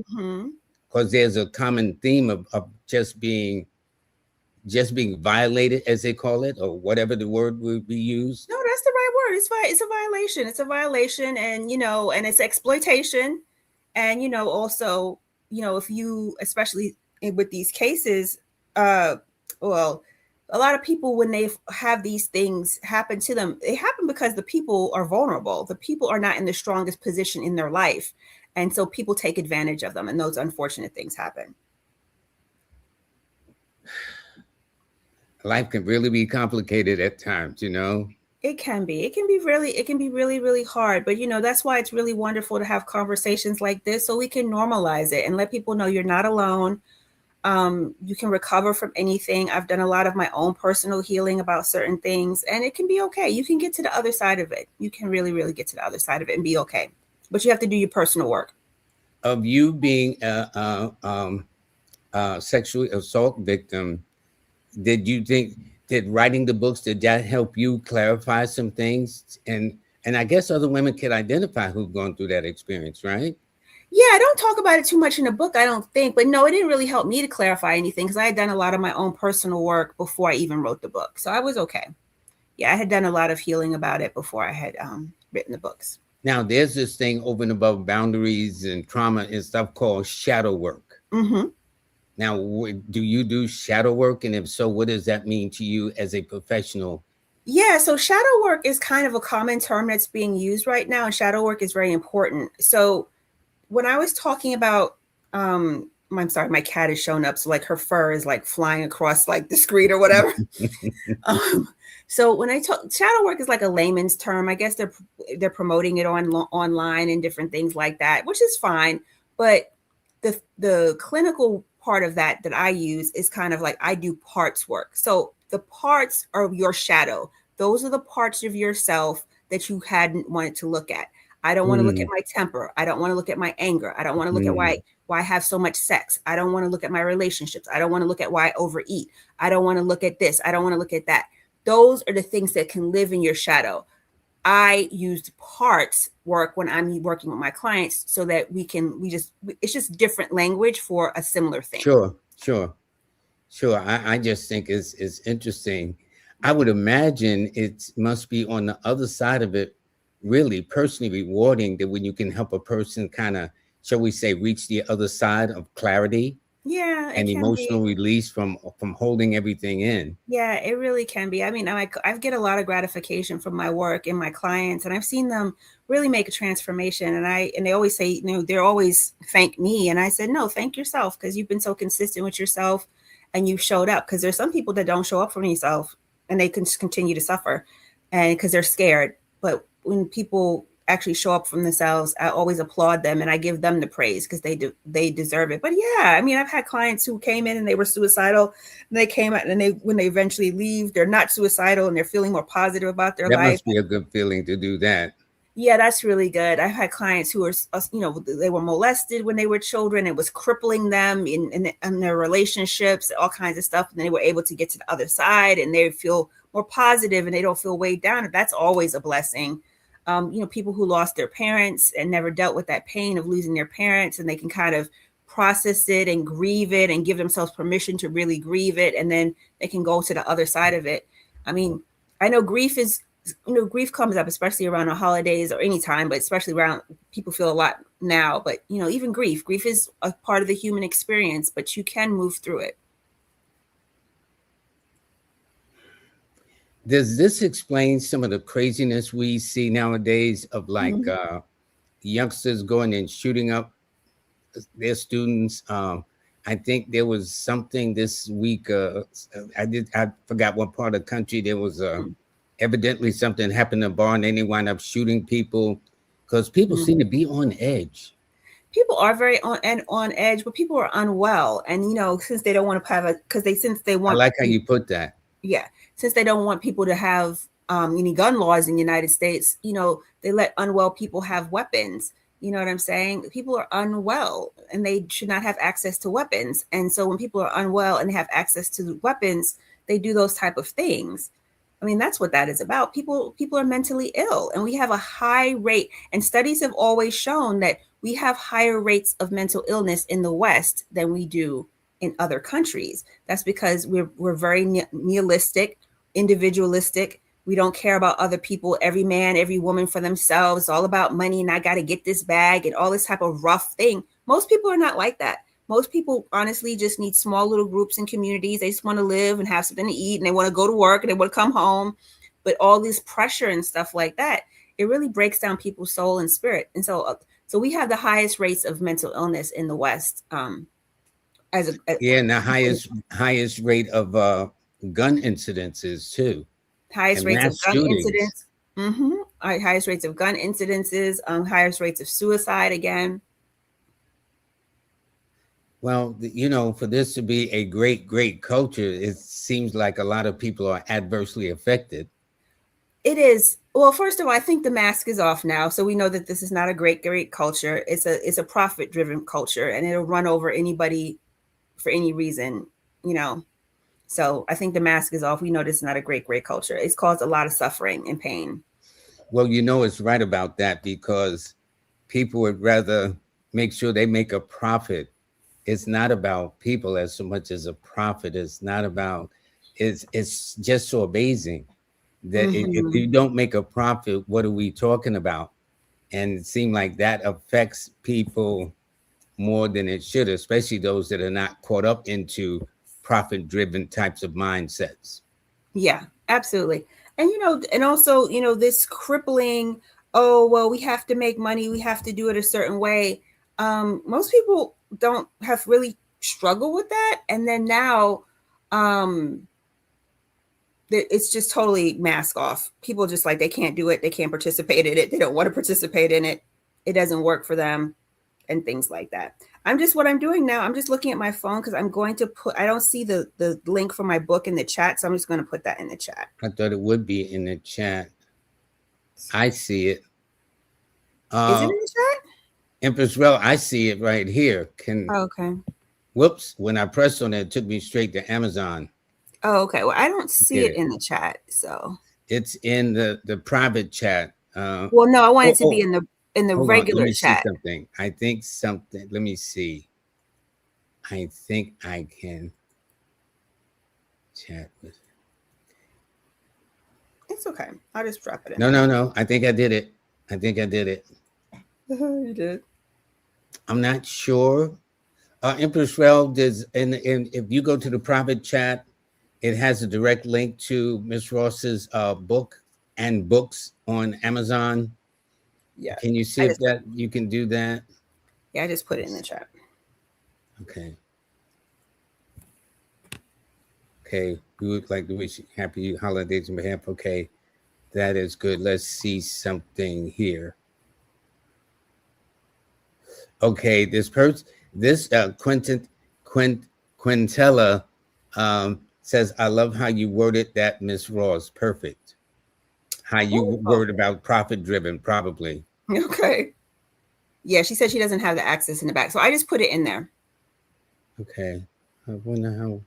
because there's a common theme of just being violated, as they call it, or whatever the word would be used. No, that's the right word. It's a violation. It's a violation, and and it's exploitation. And also, if you, especially with these cases, well, a lot of people, when they have these things happen to them, they happen because the people are vulnerable. The people are not in the strongest position in their life, and so people take advantage of them, and those unfortunate things happen. Life can really be complicated at times, It can be. It can be really, really hard. But that's why it's really wonderful to have conversations like this, so we can normalize it and let people know you're not alone. You can recover from anything. I've done a lot of my own personal healing about certain things, and it can be okay. You can get to the other side of it. You can really, really get to the other side of it and be okay. But you have to do your personal work. Of you being a sexual assault victim, did writing the books, did that help you clarify some things? And I guess other women can identify who've gone through that experience, right? Yeah, I don't talk about it too much in the book, I don't think. But no, it didn't really help me to clarify anything because I had done a lot of my own personal work before I even wrote the book. So I was okay. Yeah, I had done a lot of healing about it before I had written the books. Now, there's this thing over and above boundaries and trauma and stuff called shadow work. Mm-hmm. Now, do you do shadow work? And if so, what does that mean to you as a professional? Yeah, so shadow work is kind of a common term that's being used right now, and shadow work is very important. So when I was talking about, I'm sorry, my cat is showing up, so like her fur is like flying across like the screen or whatever. So when I talk, shadow work is like a layman's term. I guess they're promoting it online and different things like that, which is fine. But the clinical part of that I use is kind of like I do parts work. So the parts are your shadow. Those are the parts of yourself that you hadn't wanted to look at. I don't want to look at my temper. I don't want to look at my anger. I don't want to look at why I have so much sex. I don't want to look at my relationships. I don't want to look at why I overeat. I don't want to look at this. I don't want to look at that. Those are the things that can live in your shadow. I use parts work when I'm working with my clients so that it's just different language for a similar thing. Sure. I just think it's interesting. I would imagine it must be on the other side of it, really personally rewarding, that when you can help a person kind of, shall we say, reach the other side of clarity. Yeah, and emotional release from holding everything in. Yeah, it really can be. I mean, I get a lot of gratification from my work and my clients, and I've seen them really make a transformation. And they always say, they're always thank me, and I said, no, thank yourself, because you've been so consistent with yourself, and you've showed up. Because there's some people that don't show up for themselves, and they can continue to suffer, and because they're scared. But when people actually show up for themselves, I always applaud them and I give them the praise because they deserve it. But yeah, I mean, I've had clients who came in and they were suicidal, and they came out, and when they eventually leave, they're not suicidal and they're feeling more positive about their life. That must be a good feeling to do that. Yeah, that's really good. I've had clients who are, they were molested when they were children. It was crippling them in their relationships, all kinds of stuff. And they were able to get to the other side, and they feel more positive and they don't feel weighed down. That's always a blessing. People who lost their parents and never dealt with that pain of losing their parents, and they can kind of process it and grieve it and give themselves permission to really grieve it. And then they can go to the other side of it. I mean, I know grief comes up, especially around the holidays or any time, but especially around, people feel a lot now. But, even grief is a part of the human experience, but you can move through it. Does this explain some of the craziness we see nowadays of like youngsters going and shooting up their students? I think there was something this week. I forgot what part of the country. There was evidently something happened in a bar, and then they wind up shooting people because people seem to be on edge. People are very on edge, but people are unwell, and since they don't want to have since they want. I like how you put that. Yeah. Since they don't want people to have any gun laws in the United States, they let unwell people have weapons. You know what I'm saying? People are unwell and they should not have access to weapons. And so when people are unwell and they have access to weapons, they do those type of things. I mean, that's what that is about. People are mentally ill, and we have a high rate. And studies have always shown that we have higher rates of mental illness in the West than we do in other countries. That's because we're very nihilistic, individualistic. We don't care about other people, every man, every woman for themselves. It's all about money, and I got to get this bag and all this type of rough thing. Most people are not like that. Most people honestly just need small little groups and communities. They just want to live and have something to eat, and they want to go to work, and they want to come home. But all this pressure and stuff like that, it really breaks down people's soul and spirit. And so we have the highest rates of mental illness in the West. And the highest rate of gun incidences too. Highest rates of gun incidents. Highest rates of gun incidences. Highest rates of suicide again. Well, for this to be a great culture, it seems like a lot of people are adversely affected. It is. Well, first of all, I think the mask is off now, so we know that this is not a great culture. It's a profit-driven culture, and it'll run over anybody for any reason, So I think the mask is off. We know this is not a great culture. It's caused a lot of suffering and pain. Well, it's right about that, because people would rather make sure they make a profit. It's not about people as so much as a profit. It's not about, it's just so amazing that if you don't make a profit, what are we talking about? And it seemed like that affects people more than it should, especially those that are not caught up into profit-driven types of mindsets. Yeah, absolutely. And, and also, this crippling, oh, well, we have to make money. We have to do it a certain way. Most people don't have really struggled with that. And then now it's just totally mask off. People just like, they can't do it. They can't participate in it. They don't want to participate in it. It doesn't work for them and things like that. What I'm doing now, I'm just looking at my phone because I'm going to I don't see the link for my book in the chat. So I'm just going to put that in the chat. I thought it would be in the chat. I see it. Is it in the chat? Empress Rel, I see it right here. Okay. Whoops. When I pressed on it took me straight to Amazon. Oh, okay. Well, I don't see it in the chat. So it's in the private chat. Well, no, I want it to be in the regular chat. See something. I think something. Let me see. I think I can chat with it. It's okay. I'll just drop it in. No. I think I did it. You did. I'm not sure. Empress Rel does, and if you go to the private chat, it has a direct link to Miss Ross's book and books on Amazon. Yeah. Can you see if that you can do that? Yeah, I just put it in the chat. Okay. Okay. We would like to wish you happy holidays on behalf. Okay. That is good. Let's see something here. Okay. This Quintella says, I love how you worded that, Miss Ross. Perfect. How you word about profit driven, probably. Okay. Yeah, she said she doesn't have the access in the back. So I just put it in there. Okay. I wonder how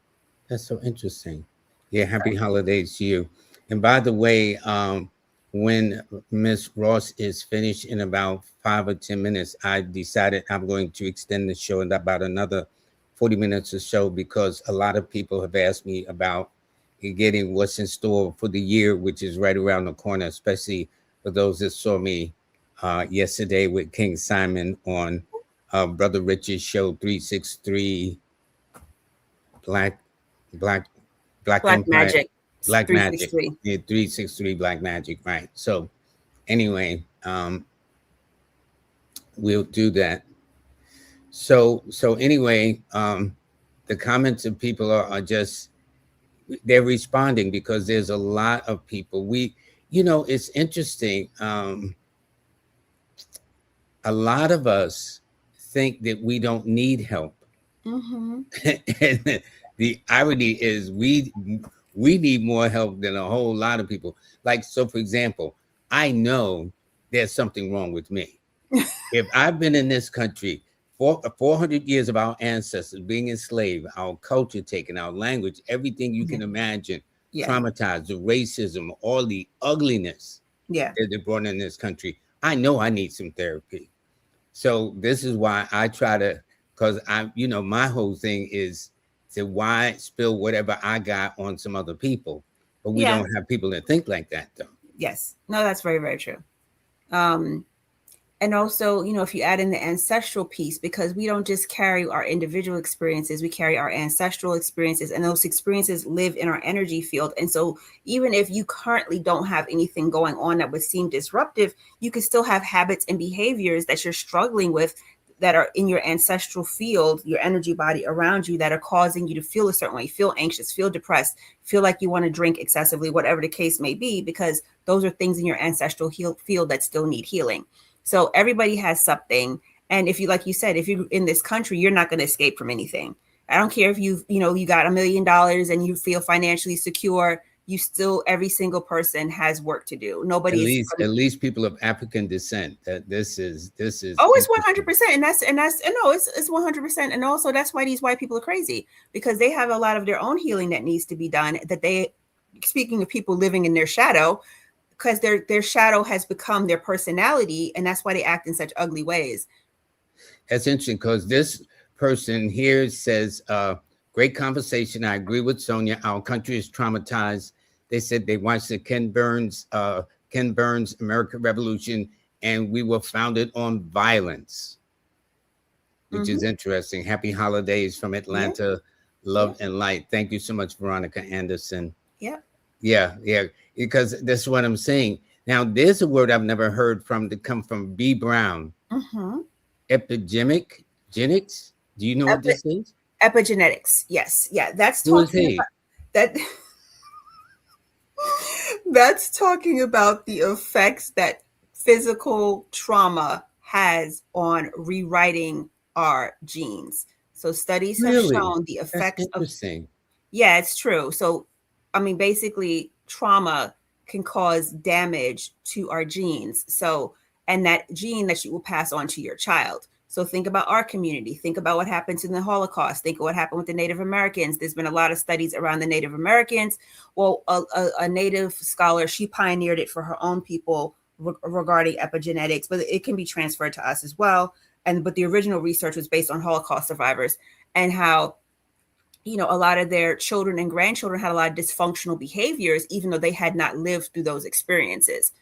that's so interesting. Yeah, happy holidays to you. And by the way, when Miss Ross is finished in about 5 or 10 minutes, I decided I'm going to extend the show in about another 40 minutes or so, because a lot of people have asked me about getting what's in store for the year, which is right around the corner, especially for those that saw me yesterday with King Simon on Brother Richard's show 363 Black Empire. Magic. Black Magic. Yeah, 363 Black Magic, right. So anyway, we'll do that. So anyway, the comments of people are just, they're responding because there's a lot of people. It's interesting. A lot of us think that we don't need help. And the irony is we need more help than a whole lot of people. Like, so for example, I know there's something wrong with me. If I've been in this country for 400 years of our ancestors being enslaved, our culture taken, our language, everything you can imagine, traumatized, the racism, all the ugliness that they brought in this country, I know I need some therapy. So this is why I try to, because my whole thing is to why spill whatever I got on some other people, but we Yeah. don't have people that think like that though. Yes. No, that's very, very true. Um, and also, if you add in the ancestral piece, because we don't just carry our individual experiences, we carry our ancestral experiences, and those experiences live in our energy field. And so even if you currently don't have anything going on that would seem disruptive, you can still have habits and behaviors that you're struggling with that are in your ancestral field, your energy body around you, that are causing you to feel a certain way, feel anxious, feel depressed, feel like you want to drink excessively, whatever the case may be, because those are things in your ancestral field that still need healing. So everybody has something. And if you, like you said, if you're in this country, you're not going to escape from anything. I don't care if you got $1 million and you feel financially secure, you still, every single person has work to do. Nobody is at least people of African descent. That this is oh, it's 100%. And no, it's 100%. And also that's why these white people are crazy, because they have a lot of their own healing that needs to be done, that they, speaking of people living in their shadow, because their shadow has become their personality, and that's why they act in such ugly ways. That's interesting, because this person here says, great conversation. I agree with Sonia. Our country is traumatized. They said they watched the Ken Burns American Revolution, and we were founded on violence, which is interesting. Happy holidays from Atlanta. Yeah. Love and light. Thank you so much, Veronica Anderson. Yeah, because that's what I'm saying. Now, there's a word I've never heard to come from B. Brown. Epigenetics. Do you know what this is? Epigenetics. Yes. Yeah. That's talking about that. That's talking about the effects that physical trauma has on rewriting our genes. So studies have shown the effects of. Yeah, it's true. So, I mean, basically, trauma can cause damage to our genes. So, and that gene that you will pass on to your child. So think about our community. Think about what happened in the Holocaust. Think of what happened with the Native Americans. There's been a lot of studies around the Native Americans. Well, a Native scholar, she pioneered it for her own people regarding epigenetics, but it can be transferred to us as well. But the original research was based on Holocaust survivors, and how, a lot of their children and grandchildren had a lot of dysfunctional behaviors, even though they had not lived through those experiences.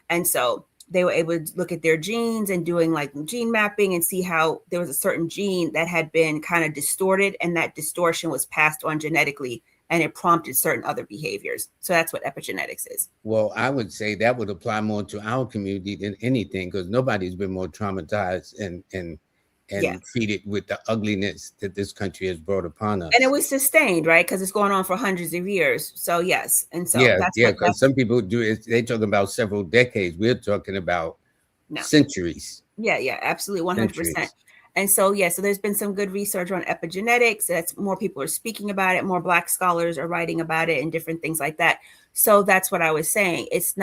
And so they were able to look at their genes and doing like gene mapping and see how there was a certain gene that had been kind of distorted, and that distortion was passed on genetically, and it prompted certain other behaviors. So that's what epigenetics is. Well, I would say that would apply more to our community than anything, because nobody's been more traumatized and treated with the ugliness that this country has brought upon us. And it was sustained, right? Because it's going on for hundreds of years. So yes. And so because some people do it, they're talking about several decades. We're talking about centuries. Yeah, absolutely, 100%. And so, so there's been some good research on epigenetics. That's more people are speaking about it. More Black scholars are writing about it and different things like that. So that's what I was saying. It's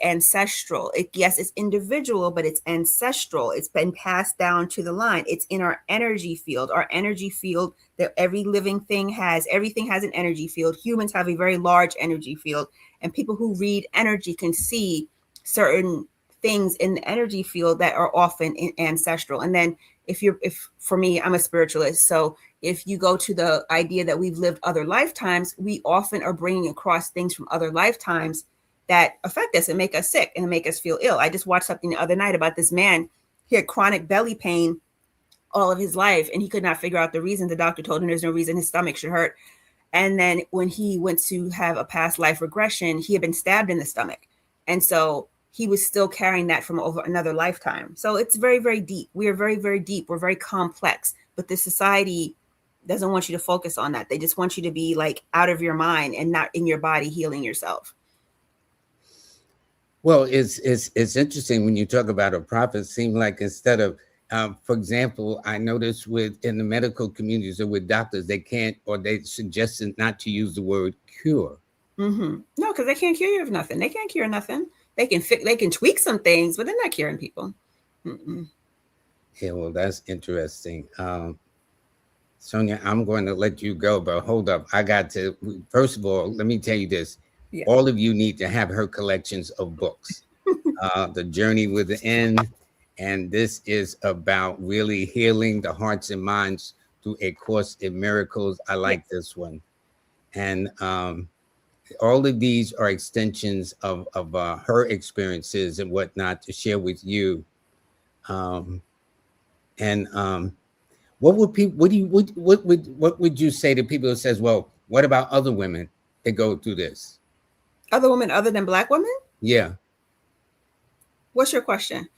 ancestral. Yes, it's individual, but it's ancestral. It's been passed down to the line. It's in our energy field. Our energy field that every living thing has. Everything has an energy field. Humans have a very large energy field. And people who read energy can see certain things in the energy field that are often ancestral. And then if for me, I'm a spiritualist. So if you go to the idea that we've lived other lifetimes, we often are bringing across things from other lifetimes that affect us and make us sick and make us feel ill. I just watched something the other night about this man. He had chronic belly pain all of his life, and he could not figure out the reason. The doctor told him there's no reason his stomach should hurt. And then when he went to have a past life regression, he had been stabbed in the stomach. And so he was still carrying that from over another lifetime. So it's very, very deep. We are very, very deep. We're very complex. But the society doesn't want you to focus on that. They just want you to be like out of your mind and not in your body healing yourself. Well, it's interesting when you talk about a prophet. It seems like instead of, for example, I noticed in the medical communities or with doctors, they can't, or they suggested not to use the word cure. No, because they can't cure you of nothing. They can't cure nothing. They can tweak some things, but they're not curing people. Yeah, well, that's interesting. Sonia, I'm going to let you go, but hold up. I got to, first of all, let me tell you this. Yeah. All of you need to have her collections of books. The Journey with the End And this is about really healing the hearts and minds through A Course in Miracles. I like this one. And all of these are extensions of her experiences and whatnot to share with you. And what would people? What would you say to people who says, "Well, what about other women that go through this?" Other women other than Black women? Yeah. What's your question?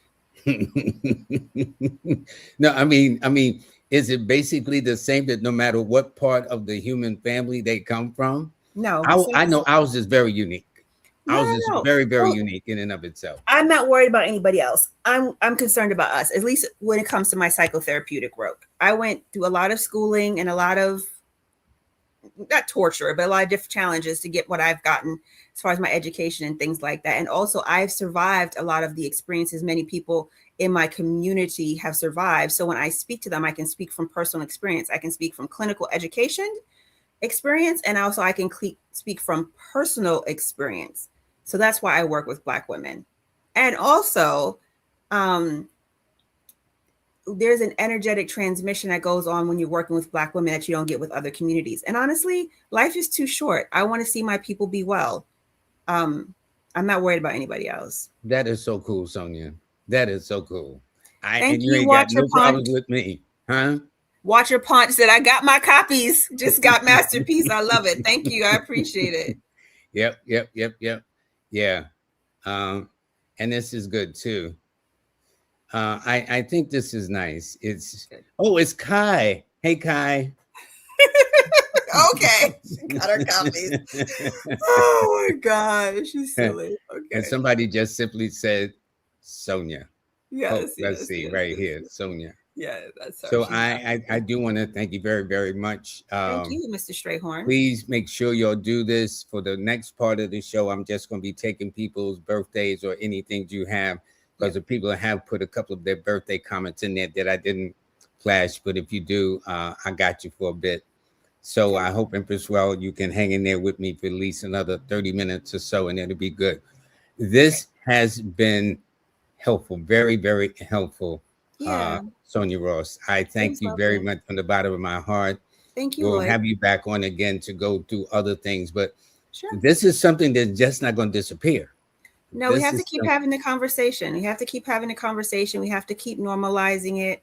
No, I mean, is it basically the same that no matter what part of the human family they come from? No. I know ours is very unique. Ours is No. very, very Well, unique in and of itself. I'm not worried about anybody else. I'm concerned about us, at least when it comes to my psychotherapeutic work. I went through a lot of schooling and a lot of, not torture, but a lot of different challenges to get what I've gotten as far as my education and things like that. And also I've survived a lot of the experiences many people in my community have survived. So when I speak to them, I can speak from personal experience. I can speak from clinical education experience, and also I can speak from personal experience. So that's why I work with Black women. And also, there's an energetic transmission that goes on when you're working with Black women that you don't get with other communities. And honestly, life is too short. I want to see my people be well. I'm not worried about anybody else. That is so cool, Sonia. That is so cool. Thank You you. ain't got no problems with me, huh? Watch Your Punch said, I got my copies. Just got Masterpiece. I love it. Thank you. I appreciate it. Yep. Yeah. And this is good too. I think this is nice. It's Kai. Hey, Kai. Okay. Got our copies. Oh my gosh. She's silly. Okay. And somebody just simply said Sonia. Yes. Let's see right here. Sonia. Yeah, that's her. So I do want to thank you very, very much. Thank you, Mr. Strayhorn. Please make sure you'll do this for the next part of the show. I'm just going to be taking people's birthdays or anything you have, because the people have put a couple of their birthday comments in there that I didn't flash. But if you do, I got you for a bit. So I hope, Empress, well, you can hang in there with me for at least another 30 minutes or so, and it'll be good. This has been helpful, very, very helpful. Sonia Ross, I thank you very much from the bottom of my heart. Thank you. We'll have you back on again to go through other things, but this is something that's just not going to disappear. No, we have to keep having the conversation. We have to keep having the conversation. We have to keep normalizing it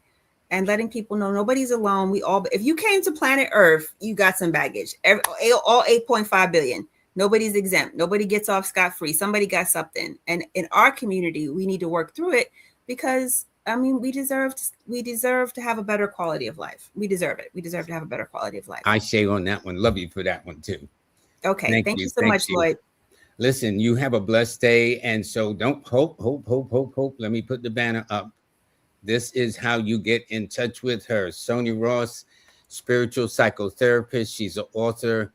and letting people know nobody's alone. We all, if you came to planet Earth, you got some baggage. All 8.5 billion. Nobody's exempt. Nobody gets off scot-free. Somebody got something. And in our community, we need to work through it, because I mean, we deserve to have a better quality of life. We deserve it. We deserve to have a better quality of life. I share on that one. Love you for that one too. Okay. Thank you so much, Lloyd. Listen, you have a blessed day. And so don't hope. Let me put the banner up. This is how you get in touch with her. Sonia Ross, spiritual psychotherapist. She's an author.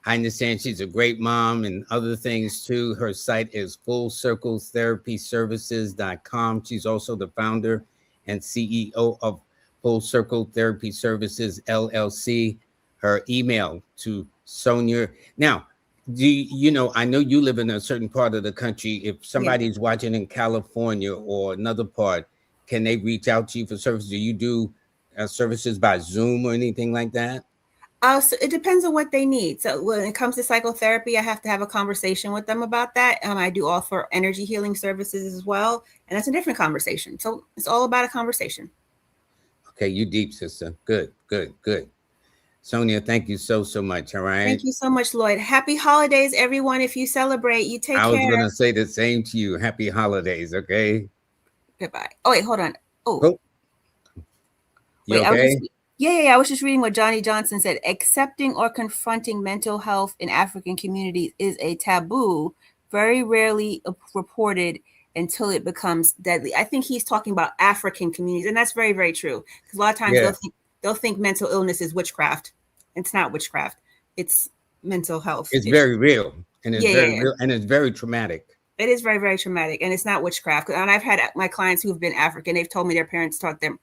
I understand she's a great mom and other things too. Her site is fullcircletherapyservices.com. She's also the founder and CEO of Full Circle Therapy Services, LLC. Her email to Sonia. Now, I know you live in a certain part of the country. If somebody's watching in California or another part, can they reach out to you for services? Do you do services by Zoom or anything like that? So it depends on what they need. So when it comes to psychotherapy, I have to have a conversation with them about that. I do offer energy healing services as well. And that's a different conversation. So it's all about a conversation. Okay, you deep, sister. Good. Sonia, thank you so much. All right. Thank you so much, Lloyd. Happy holidays, everyone. If you celebrate, you take care. I was going to say the same to you. Happy holidays. Okay. Goodbye. Oh, wait, hold on. You okay? I was just reading what Johnny Johnson said. Accepting or confronting mental health in African communities is a taboo, very rarely reported until it becomes deadly. I think he's talking about African communities, and that's very, very true. Because a lot of times they'll think mental illness is witchcraft. It's not witchcraft. It's mental health. It's very real, and it's very real, and it's very traumatic. It is very, very traumatic, and it's not witchcraft. And I've had my clients who have been African. They've told me their parents told them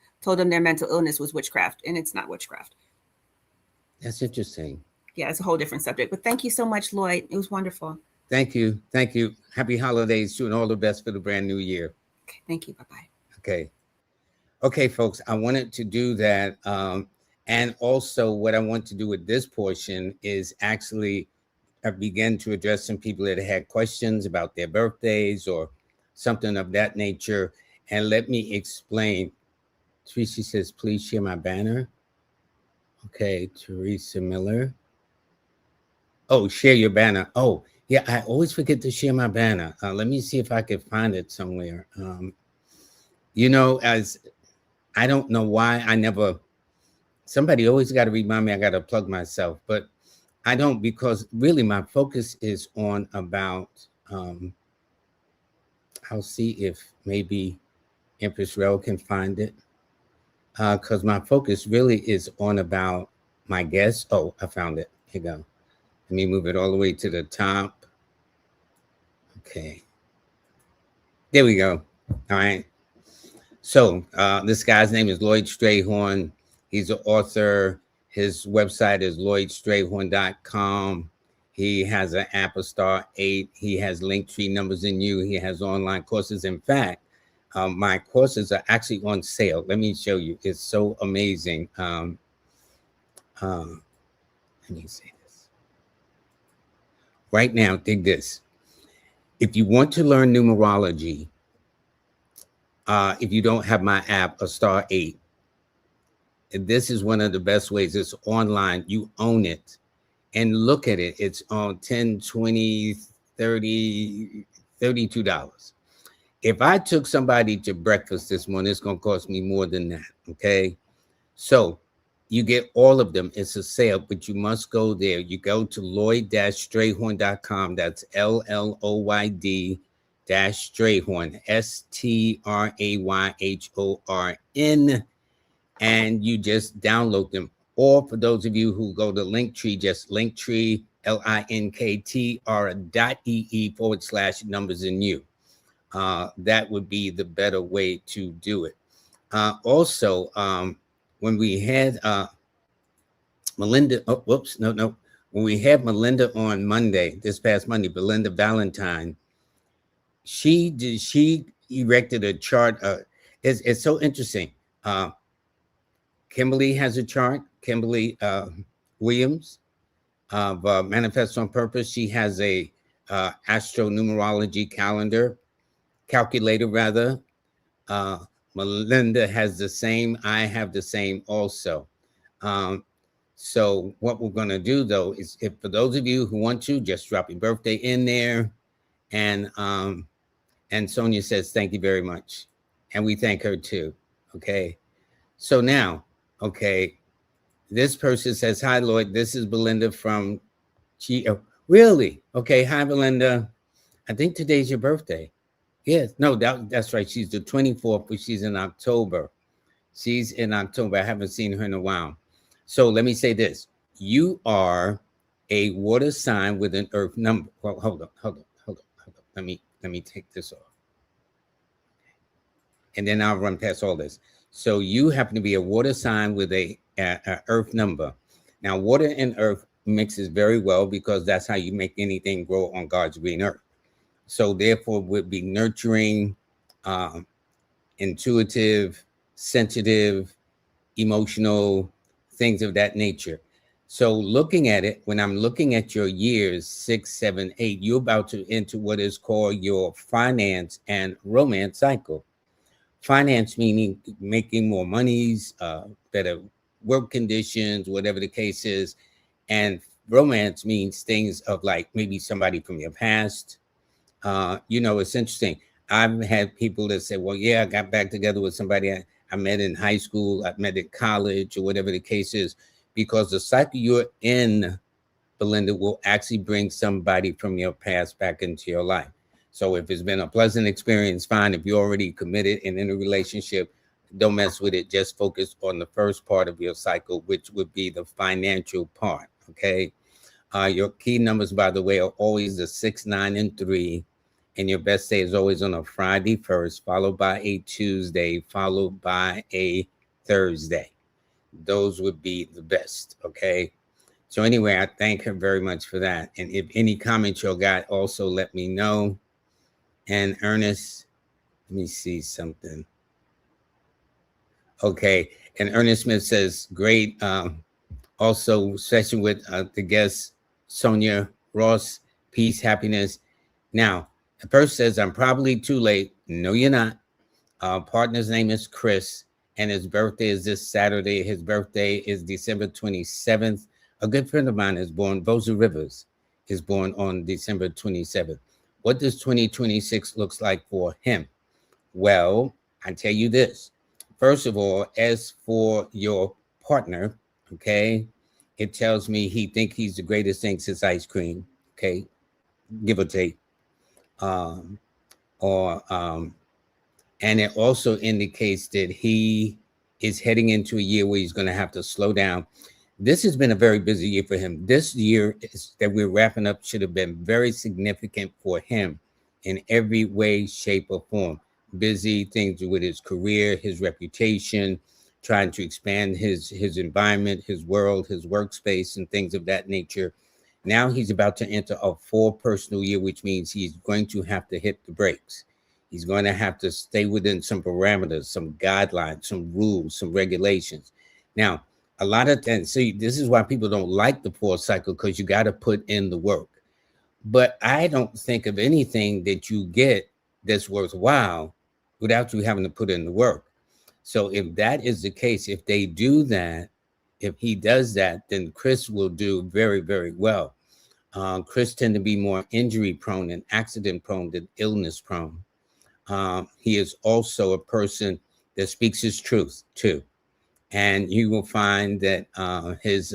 their mental illness was witchcraft, and it's not witchcraft. That's interesting. Yeah, it's a whole different subject. But thank you so much, Lloyd. It was wonderful. Thank you. Happy holidays to you, and all the best for the brand new year. Okay, thank you. Bye-bye. Okay. Okay, folks, I wanted to do that. And also, what I want to do with this portion is actually begin to address some people that had questions about their birthdays or something of that nature. And let me explain. Tracy says, please share my banner. Okay, Teresa Miller. Oh, share your banner. Oh, yeah, I always forget to share my banner. Let me see if I can find it somewhere. As I don't know why I never, somebody always got to remind me I got to plug myself, but I don't, because really my focus is on about, I'll see if maybe Empress Rel can find it. Because my focus really is on about my guests. Oh, I found it. Here you go. Let me move it all the way to the top. Okay. There we go. All right. So this guy's name is Lloyd Strayhorn. He's an author. His website is lloydstrayhorn.com. He has an Apple Star 8. He has Linktree Numbers in You. He has online courses. In fact, my courses are actually on sale. Let me show you. It's so amazing. Let me say this. Right now, dig this. If you want to learn numerology, if you don't have my app, a Star 8, this is one of the best ways. It's online. You own it. And look at it. It's on $10, $20, $30, $32. If I took somebody to breakfast this morning, it's going to cost me more than that. Okay. So you get all of them. It's a sale, but you must go there. You go to Lloyd-Strayhorn.com. That's LLOYD-Strayhorn, STRAYHORN. And you just download them. Or for those of you who go to Linktree, just Linktree, linktr.ee/numbers in you. That would be the better way to do it. Also, when we had Melinda, when we had Melinda on Monday, this past Monday, Belinda Valentine, she erected a chart. It's so interesting. Kimberly has a chart. Kimberly Williams of Manifest on Purpose. She has a astronumerology calculator rather. Melinda has the same. I have the same also. So what we're going to do though is, if for those of you who want to, just drop your birthday in there. And Sonia says thank you very much, and we thank her too. Okay. So now, okay, this person says, hi, Lloyd. This is Belinda from really? Okay. Hi, Belinda. I think today's your birthday. Yes. No, that's right. She's the 24th, but she's in October. She's in October. I haven't seen her in a while. So let me say this. You are a water sign with an earth number. Well, hold on. Let me take this off. And then I'll run past all this. So you happen to be a water sign with a earth number. Now, water and earth mixes very well because that's how you make anything grow on God's green earth. So therefore, would be nurturing, intuitive, sensitive, emotional, things of that nature. So looking at it, when I'm looking at your years 6, 7, 8, you're about to enter what is called your finance and romance cycle. Finance meaning making more monies, better work conditions, whatever the case is. And romance means things of like maybe somebody from your past. It's interesting. I've had people that say, well, yeah, I got back together with somebody I met in high school, I met at college, or whatever the case is, because the cycle you're in, Belinda, will actually bring somebody from your past back into your life. So if it's been a pleasant experience, fine. If you're already committed and in a relationship, don't mess with it. Just focus on the first part of your cycle, which would be the financial part, okay? Your key numbers, by the way, are always the 6, 9, and 3. And your best day is always on a Friday first, followed by a Tuesday, followed by a Thursday. Those would be the best, okay? So anyway, I thank her very much for that. And if any comments you got, also let me know. And Ernest, Let me see something. Okay. And Ernest Smith says, great. Also, session with the guest, Sonia Ross, peace, happiness. Now, the person says, I'm probably too late. No, you're not. Partner's name is Chris, and his birthday is this Saturday. His birthday is December 27th. A good friend of mine is born, Boza Rivers, is born on December 27th. What does 2026 looks like for him? Well, I tell you this. First of all, as for your partner, okay, it tells me he think he's the greatest thing since ice cream, okay, give or take. Um, or and it also indicates that he is heading into a year where he's going to have to slow down. This has been a very busy year for him. This year that we're wrapping up should have been very significant for him in every way, shape, or form. Busy things with his career, his reputation, trying to expand his environment, his world, his workspace, and things of that nature. Now he's about to enter a full personal year, which means he's going to have to hit the brakes. He's going to have to stay within some parameters, some guidelines, some rules, some regulations. Now, a lot of times, see, this is why people don't like the 4 cycle, because you got to put in the work. But I don't think of anything that you get that's worthwhile without you having to put in the work. So if that is the case, if they do that, if he does that, then Chris will do very, very well. Chris tend to be more injury prone and accident prone than illness prone. He is also a person that speaks his truth too. And you will find that his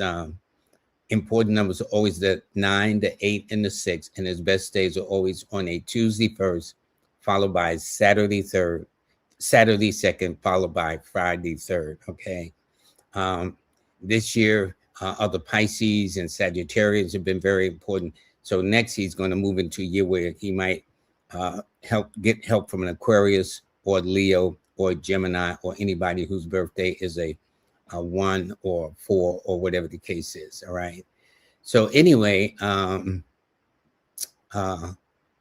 important numbers are always the 9, the 8, and the 6. And his best days are always on a Tuesday 1st, followed by Saturday 3rd, Saturday 2nd, followed by Friday 3rd. Okay. This year, other Pisces and Sagittarius have been very important. So next, he's going to move into a year where he might get help from an Aquarius or Leo or Gemini or anybody whose birthday is a 1 or 4 or whatever the case is. All right. So anyway,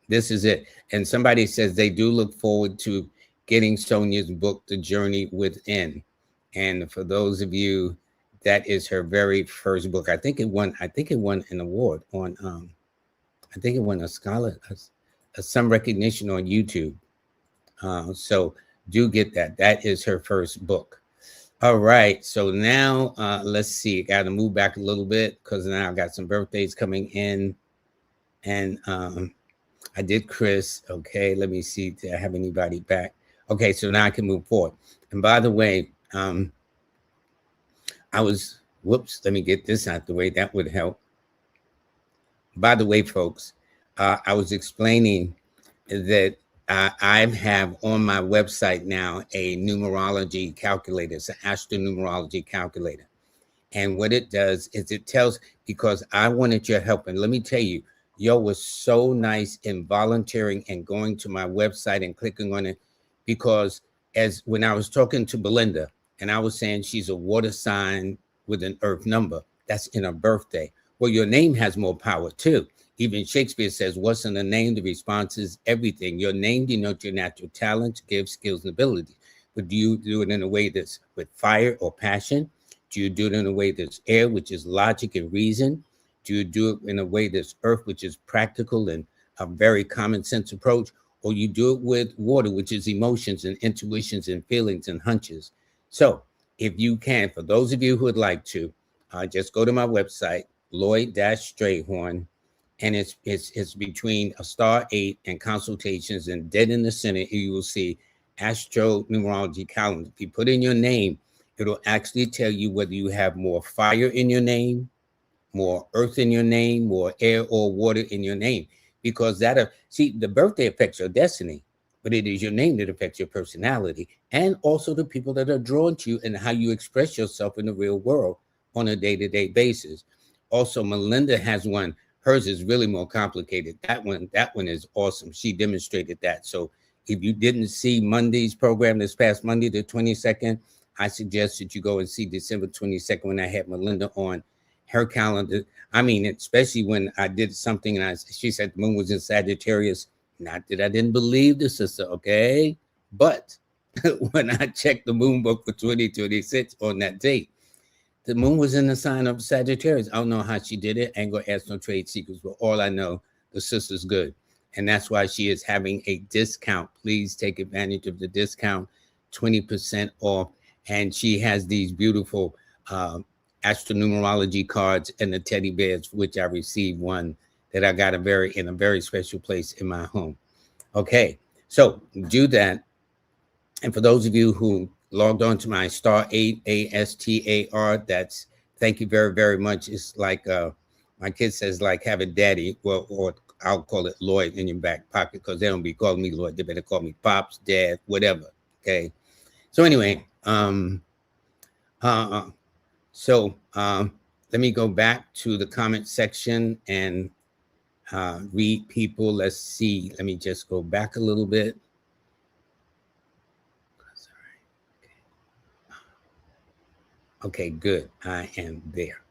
this is it. And somebody says they do look forward to getting Sonia's book, The Journey Within. And for those of you, that is her very first book. I think it won an award on I think it won a scholar some recognition on YouTube. So do get that. That is her first book. All right. So now let's see. Got to move back a little bit because now I got some birthdays coming in. And I did Chris. Okay. Let me see. Did I have anybody back? Okay. So now I can move forward. And by the way, let me get this out the way. That would help. By the way, folks, I was explaining that I have on my website now a numerology calculator. It's an astronumerology calculator. And what it does is it tells, because I wanted your help. And let me tell you, yo was so nice in volunteering and going to my website and clicking on it, because as when I was talking to Belinda and I was saying she's a water sign with an earth number, that's in her birthday. Well, your name has more power too. Even Shakespeare says, what's in the name? The response is everything. Your name denotes your natural talents, gifts, skills, and abilities. But do you do it in a way that's with fire or passion? Do you do it in a way that's air, which is logic and reason? Do you do it in a way that's earth, which is practical and a very common sense approach? Or you do it with water, which is emotions and intuitions and feelings and hunches? So if you can, for those of you who would like to, just go to my website, Lloyd-Strayhorn, and it's between a star 8 and consultations, and dead in the center, you will see Astro Numerology Calendar. If you put in your name, it'll actually tell you whether you have more fire in your name, more earth in your name, more air or water in your name, because the birthday affects your destiny, but it is your name that affects your personality and also the people that are drawn to you and how you express yourself in the real world on a day-to-day basis. Also, Melinda has one. Hers is really more complicated. That one is awesome. She demonstrated that. So if you didn't see Monday's program this past Monday, the 22nd, I suggest that you go and see December 22nd when I had Melinda on her calendar. I mean, especially when I did something and she said the moon was in Sagittarius. Not that I didn't believe the sister, okay? But when I checked the moon book for 2026 on that date, the moon was in the sign of Sagittarius. I don't know how she did it. I ain't gonna ask no trade secrets, but all I know, the sister's good. And that's why she is having a discount. Please take advantage of the discount, 20% off. And she has these beautiful astronumerology cards and the teddy bears, which I received one that I got in a very special place in my home. Okay, so do that. And for those of you who logged on to my star 8 ASTAR, that's thank you very, very much. It's like my kid says, like having daddy, well, or I'll call it Lloyd in your back pocket, because they don't be calling me Lloyd. They better call me Pops, Dad, whatever. Okay. So anyway, let me go back to the comment section and read people. Let's see. Let me just go back a little bit. Okay, good. I am there.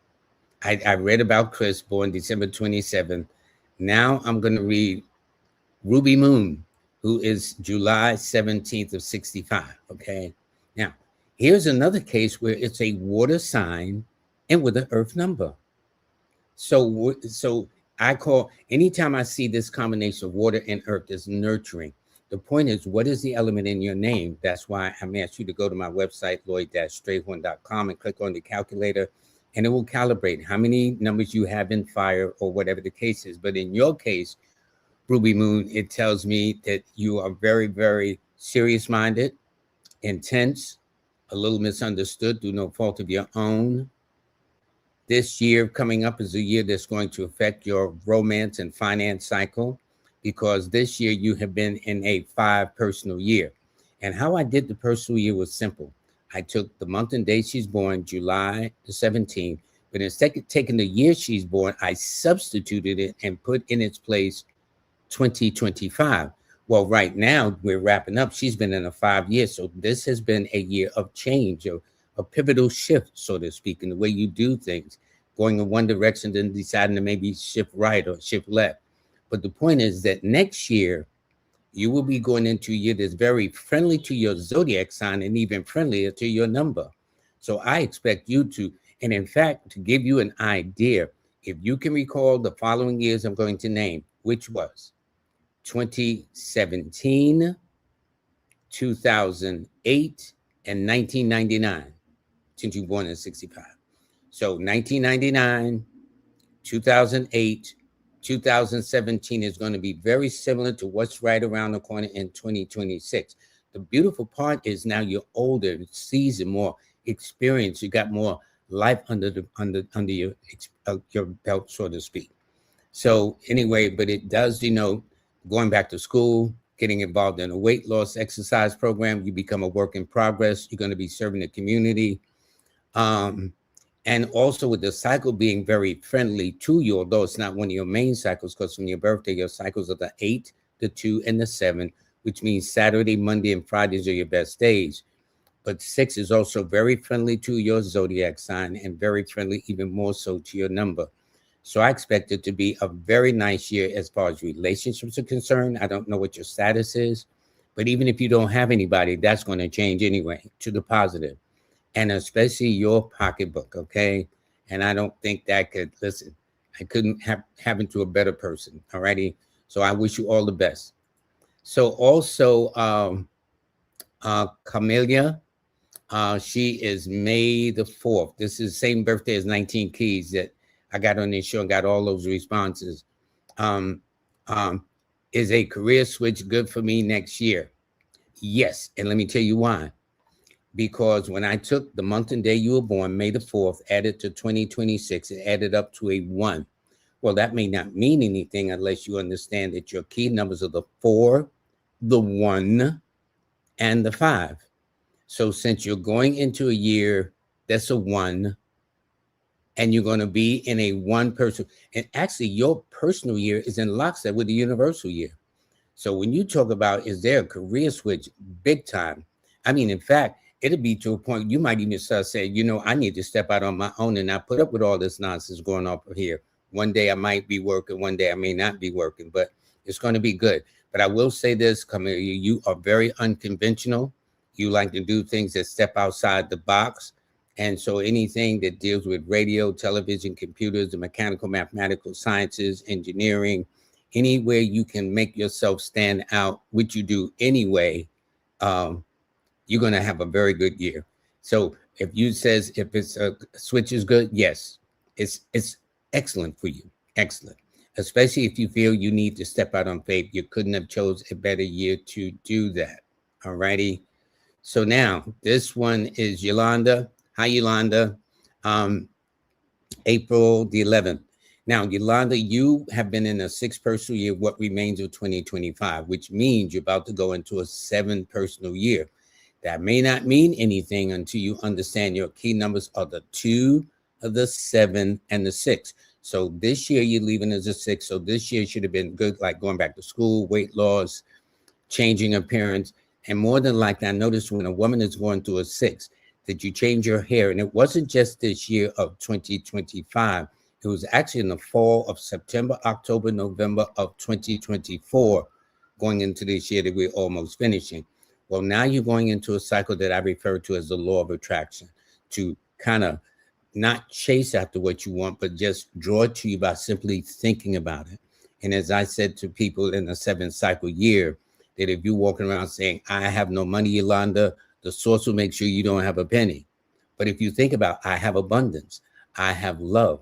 I read about Chris, born December 27th. Now I'm going to read Ruby Moon, who is July 17th of 65. Okay. Now, here's another case where it's a water sign and with an earth number. So I call, anytime I see this combination of water and earth is nurturing. The point is, what is the element in your name? That's why I'm asking you to go to my website, lloyd-strayhorn.com, and click on the calculator, and it will calibrate how many numbers you have in fire or whatever the case is. But in your case, Ruby Moon, it tells me that you are very, very serious-minded, intense, a little misunderstood through no fault of your own. This year coming up is a year that's going to affect your romance and finance cycle, because this year you have been in a 5 personal year. And how I did the personal year was simple. I took the month and day she's born, July the 17th, but instead of taking the year she's born, I substituted it and put in its place 2025. Well, right now we're wrapping up. She's been in a 5 years. So this has been a year of change, a pivotal shift, so to speak, in the way you do things, going in one direction, then deciding to maybe shift right or shift left. But the point is that next year, you will be going into a year that's very friendly to your zodiac sign and even friendlier to your number. So I expect you to, and in fact, to give you an idea, if you can recall the following years I'm going to name, which was 2017, 2008, and 1999, since you were born in 65. So 1999, 2008, 2017 is going to be very similar to what's right around the corner in 2026. The beautiful part is now you're older, seasoned, more experience. You got more life under your belt, so to speak. So anyway, but it does denote going back to school, getting involved in a weight loss exercise program. You become a work in progress. You're going to be serving the community. And also with the cycle being very friendly to you, although it's not one of your main cycles, because from your birthday, your cycles are the 8, the 2, and the 7, which means Saturday, Monday, and Fridays are your best days. But 6 is also very friendly to your zodiac sign and very friendly, even more so, to your number. So I expect it to be a very nice year as far as relationships are concerned. I don't know what your status is, but even if you don't have anybody, that's going to change anyway, to the positive. And especially your pocketbook, okay? And I don't think that could, listen, I couldn't have happened to a better person, all righty? So I wish you all the best. So also, Camellia, she is May the 4th. This is the same birthday as 19 Keys that I got on this show and got all those responses. Is a career switch good for me next year? Yes, and let me tell you why. Because when I took the month and day you were born, May the 4th, added to 2026, it added up to a 1. Well, that may not mean anything unless you understand that your key numbers are the 4, the 1, and the 5. So since you're going into a year that's a 1, and you're going to be in a 1 person, and actually your personal year is in lockstep with the universal year. So when you talk about, is there a career switch? Big time. I mean, in fact, it'll be to a point you might even start saying, you know, I need to step out on my own and not put up with all this nonsense going on here. One day I might be working, one day I may not be working, but it's going to be good. But I will say this, Camelia, you are very unconventional. You like to do things that step outside the box. And so anything that deals with radio, television, computers, the mechanical, mathematical sciences, engineering, anywhere you can make yourself stand out, which you do anyway, you're going to have a very good year. So if it's a switch is good, yes, it's excellent for you. Excellent. Especially if you feel you need to step out on faith. You couldn't have chose a better year to do that. All righty. So now this one is Yolanda. Hi, Yolanda. April the 11th. Now, Yolanda, you have been in a 6 personal year, what remains of 2025, which means you're about to go into a 7 personal year. That may not mean anything until you understand your key numbers are the 2, the 7, and the 6. So this year you're leaving as a 6. So this year should have been good, like going back to school, weight loss, changing appearance. And more than likely, I noticed when a woman is going through a 6, that you change your hair. And it wasn't just this year of 2025. It was actually in the fall of September, October, November of 2024, going into this year that we're almost finishing. Well, now you're going into a cycle that I refer to as the law of attraction, to kind of not chase after what you want, but just draw it to you by simply thinking about it. And as I said to people in the 7th cycle year, that if you're walking around saying, I have no money, Yolanda, the source will make sure you don't have a penny. But if you think about, I have abundance, I have love,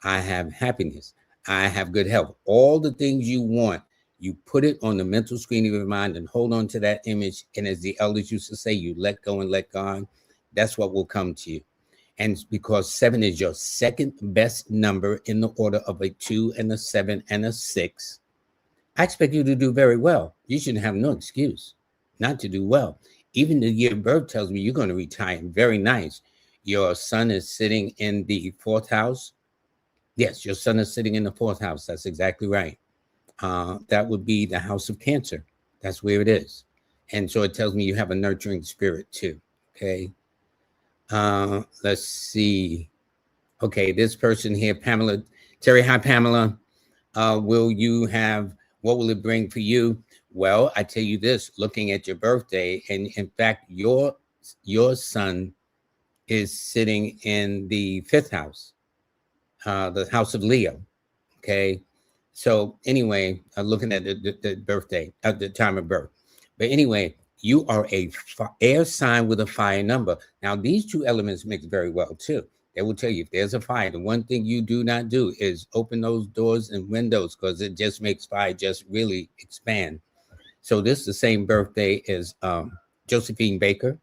I have happiness, I have good health, all the things you want, you put it on the mental screen of your mind and hold on to that image. And as the elders used to say, you let go and let God. That's what will come to you. And because 7 is your second best number in the order of a 2 and a 7 and a 6, I expect you to do very well. You should have no excuse not to do well. Even the year of birth tells me you're going to retire. Very nice. Your son is sitting in the 4th house. Yes, your son is sitting in the 4th house. That's exactly right. That would be the house of Cancer. That's where it is. And so it tells me you have a nurturing spirit too. Okay. Let's see. Okay, this person here, Pamela. Terry, hi, Pamela. What will it bring for you? Well, I tell you this, looking at your birthday, and in fact, your son is sitting in the 5th house, the house of Leo. Okay. So anyway, looking at the birthday, at the time of birth. But anyway, you are a air sign with a fire number. Now, these 2 elements mix very well too. They will tell you if there's a fire, the one thing you do not do is open those doors and windows, because it just makes fire just really expand. So this is the same birthday as Josephine Baker,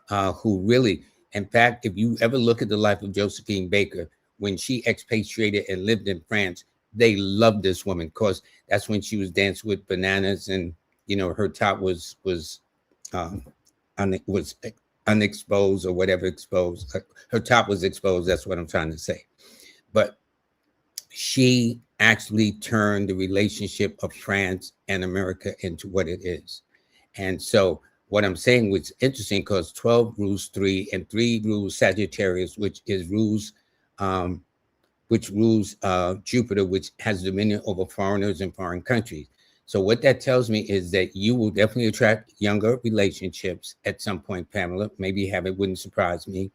who really, in fact, if you ever look at the life of Josephine Baker, when she expatriated and lived in France, they loved this woman because that's when she was dancing with bananas, and her top was unexposed or whatever exposed. Her top was exposed. That's what I'm trying to say. But she actually turned the relationship of France and America into what it is. And so what I'm saying was interesting because 12 rules 3 and 3 rules Sagittarius, which rules Jupiter, which has dominion over foreigners and foreign countries. So what that tells me is that you will definitely attract younger relationships at some point, Pamela. Maybe have it, wouldn't surprise me.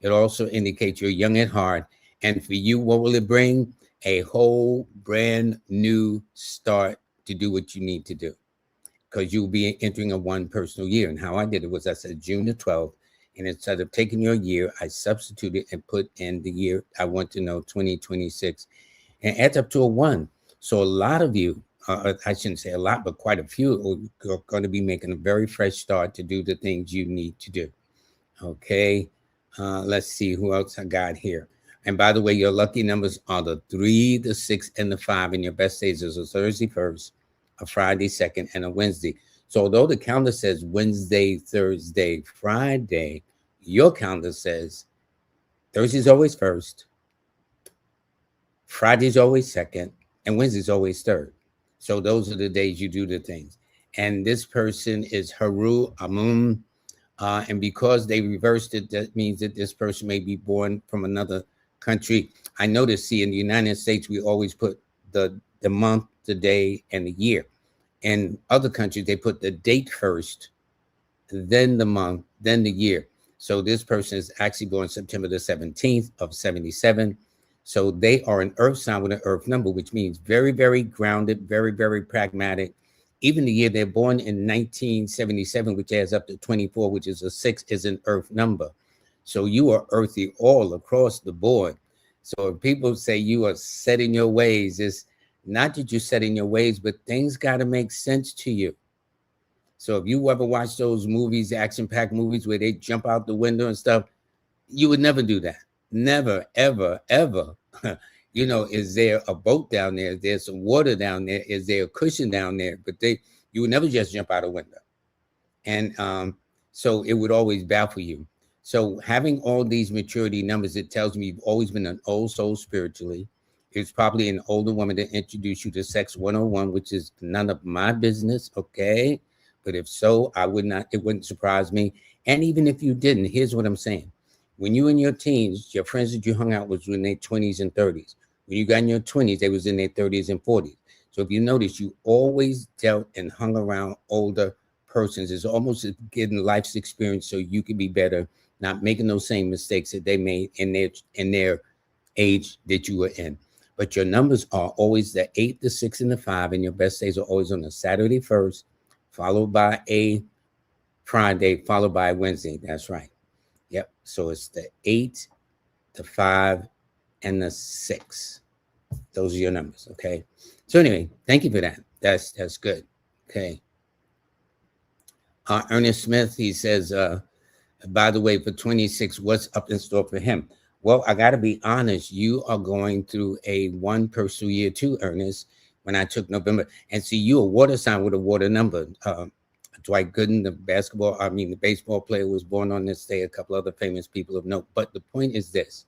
It also indicates you're young at heart. And for you, what will it bring? A whole brand new start to do what you need to do, because you'll be entering a 1 personal year. And how I did it was I said June the 12th. And instead of taking your year, I substituted and put in the year I want to know, 2026, and adds up to a 1. So a lot of you, I shouldn't say a lot, but quite a few are going to be making a very fresh start to do the things you need to do. Okay. Let's see who else I got here. And by the way, your lucky numbers are the 3, the 6, and the 5. And your best days is a Thursday 1st, a Friday 2nd, and a Wednesday. So although the calendar says Wednesday, Thursday, Friday, your calendar says Thursday's always 1st, Friday's always 2nd, and Wednesday's always 3rd. So those are the days you do the things. And this person is Haru Amun. And because they reversed it, that means that this person may be born from another country. I noticed, in the United States, we always put the month, the day, and the year. In other countries, they put the date first, then the month, then the year. So this person is actually born September the 17th of 77. So they are an earth sign with an earth number, which means very, very grounded, very, very pragmatic. Even the year they're born in 1977, which adds up to 24, which is a 6, is an earth number. So you are earthy all across the board. So if people say you are set in your ways, it's not that you're set in your ways, but things got to make sense to you. So if you ever watch those movies, action-packed movies where they jump out the window and stuff, you would never do that. Never, ever, ever. You know, is there a boat down there? Is there some water down there? Is there a cushion down there? But you would never just jump out a window. And so it would always baffle you. So having all these maturity numbers, it tells me you've always been an old soul spiritually. It's probably an older woman that introduced you to Sex 101, which is none of my business, okay? But if so, it wouldn't surprise me. And even if you didn't, here's what I'm saying. When you were in your teens, your friends that you hung out with were in their 20s and 30s. When you got in your 20s, they was in their 30s and 40s. So if you notice, you always dealt and hung around older persons. It's almost getting life's experience so you can be better, not making those same mistakes that they made in their age that you were in. But your numbers are always the 8, the 6, and the 5, and your best days are always on a Saturday first, followed by a Friday, followed by a Wednesday. That's right. Yep. So it's the 8, the 5, and the 6. Those are your numbers. Okay. So anyway, thank you for that. That's good. Okay. Ernest Smith, he says, by the way, for 26, what's up in store for him? Well, I got to be honest. You are going through a one personal year too, Ernest, when I took November. And see, you're a water sign with a water number. Dwight Gooden, the baseball player, was born on this day. A couple other famous people of note. But the point is this,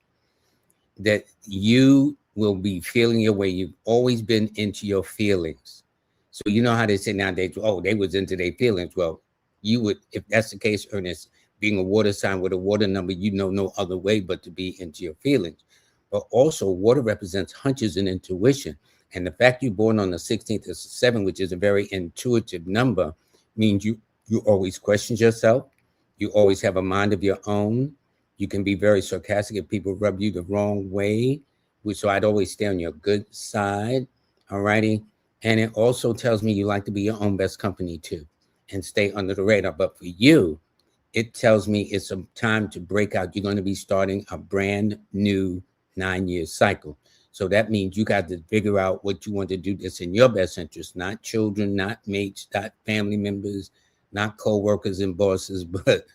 that you will be feeling your way. You've always been into your feelings. So you know how they say nowadays, oh, they was into their feelings. Well, you would, if that's the case, Ernest, being a water sign with a water number, you know no other way but to be into your feelings. But also, water represents hunches and intuition. And the fact you're born on the 16th of 7, which is a very intuitive number, means you always question yourself. You always have a mind of your own. You can be very sarcastic if people rub you the wrong way. So I'd always stay on your good side. All righty. And it also tells me you like to be your own best company too and stay under the radar. But for you, it tells me it's a time to break out. You're going to be starting a brand new 9-year cycle. So that means you got to figure out what you want to do that's in your best interest, not children, not mates, not family members, not co-workers and bosses, but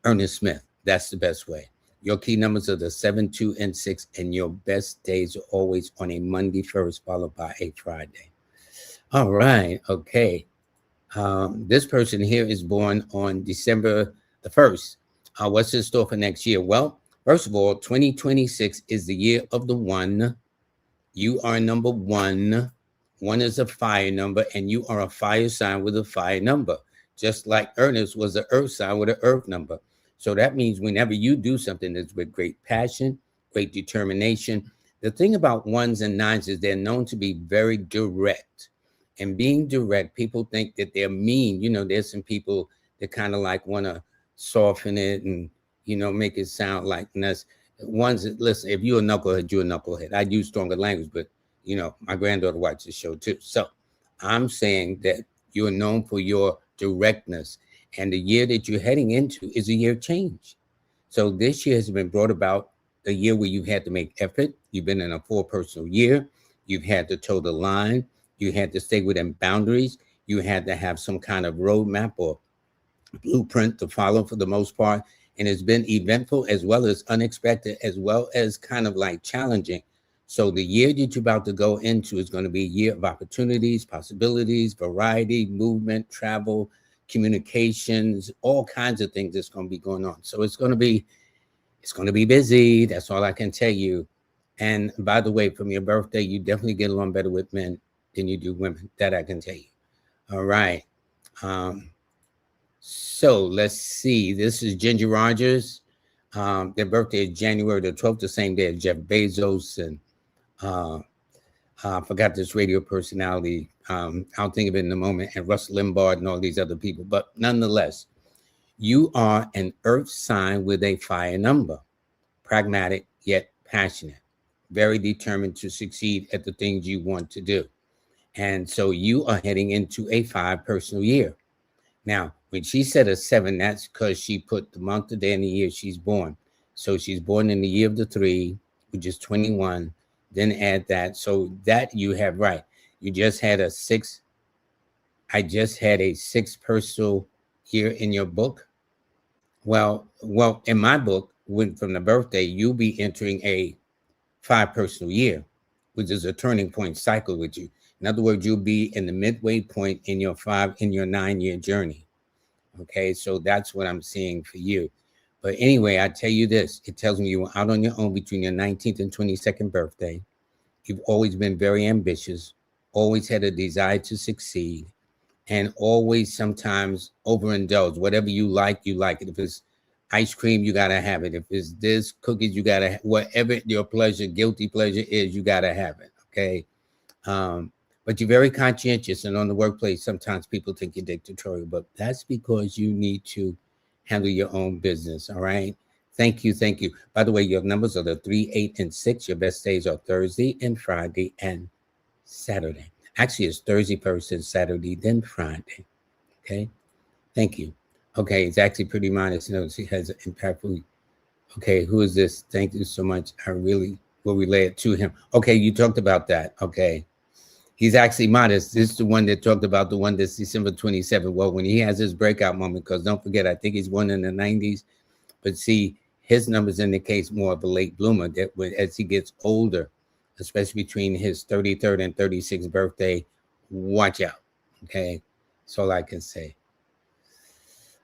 Ernest Smith. That's the best way. Your key numbers are the 7, 2, and 6, and your best days are always on a Monday first, followed by a Friday. All right. Okay. This person here is born on December the 1st. What's in store for next year? Well, first of all, 2026 is the year of the 1. You are number 1. 1 is a fire number, and you are a fire sign with a fire number, just like Ernest was an earth sign with an earth number. So that means whenever you do something that's with great passion, great determination, the thing about 1s and 9s is they're known to be very direct. And being direct, people think that they're mean. You know, there's some people that kind of like want to soften it and, you know, make it sound like nuts. Ones, listen, if you're a knucklehead, you're a knucklehead. I use stronger language, but, you know, my granddaughter watches the show too. So I'm saying that you're known for your directness. And the year that you're heading into is a year of change. So this year has been brought about a year where you've had to make effort. You've been in a 4 personal year. You've had to toe the line. You had to stay within boundaries. You had to have some kind of roadmap or blueprint to follow for the most part. And it's been eventful as well as unexpected, as well as kind of like challenging. So the year that you're about to go into is going to be a year of opportunities, possibilities, variety, movement, travel, communications, all kinds of things that's going to be going on. So it's going to be busy. That's all I can tell you. And by the way, from your birthday, you definitely get along better with men than you do women. That I can tell you. All right. So let's see. This is Ginger Rogers. Their birthday is January the 12th, the same day as Jeff Bezos and I forgot this radio personality. I'll think of it in a moment, and Russ Limbaugh and all these other people. But nonetheless, you are an earth sign with a fire number, pragmatic yet passionate, very determined to succeed at the things you want to do. And so you are heading into a 5 personal year. Now, when she said a 7, that's because she put the month, the day, and the year she's born. So she's born in the year of the 3, which is 21. Then add that. So that you have right. You just had a 6. I just had a 6 personal year in your book. Well, in my book, when from the birthday, you'll be entering a 5 personal year, which is a turning point cycle with you. In other words, you'll be in the midway point in your 9-year journey. Okay, so that's what I'm seeing for you. But anyway, I tell you this, it tells me you were out on your own between your 19th and 22nd birthday. You've always been very ambitious, always had a desire to succeed, and always sometimes overindulge. Whatever you like it. If it's ice cream, you got to have it. If it's this, cookies, you got to, whatever your pleasure, guilty pleasure is, you got to have it, okay? But you're very conscientious, and on the workplace, sometimes people think you're dictatorial, but that's because you need to handle your own business, all right? Thank you. By the way, your numbers are the 3, 8, and 6. Your best days are Thursday and Friday and Saturday. Actually, it's Thursday first and Saturday, then Friday, okay? Thank you. Okay, it's actually pretty minus. You know, she has an impactful. Okay, who is this? Thank you so much. I really will relay it to him. Okay, you talked about that. Okay. He's actually modest. This is the one that talked about the one that's December 27th. Well, when he has his breakout moment, because don't forget, I think he's born in the 90s. But see, his numbers indicate more of a late bloomer that as he gets older, especially between his 33rd and 36th birthday, watch out. Okay, that's all I can say.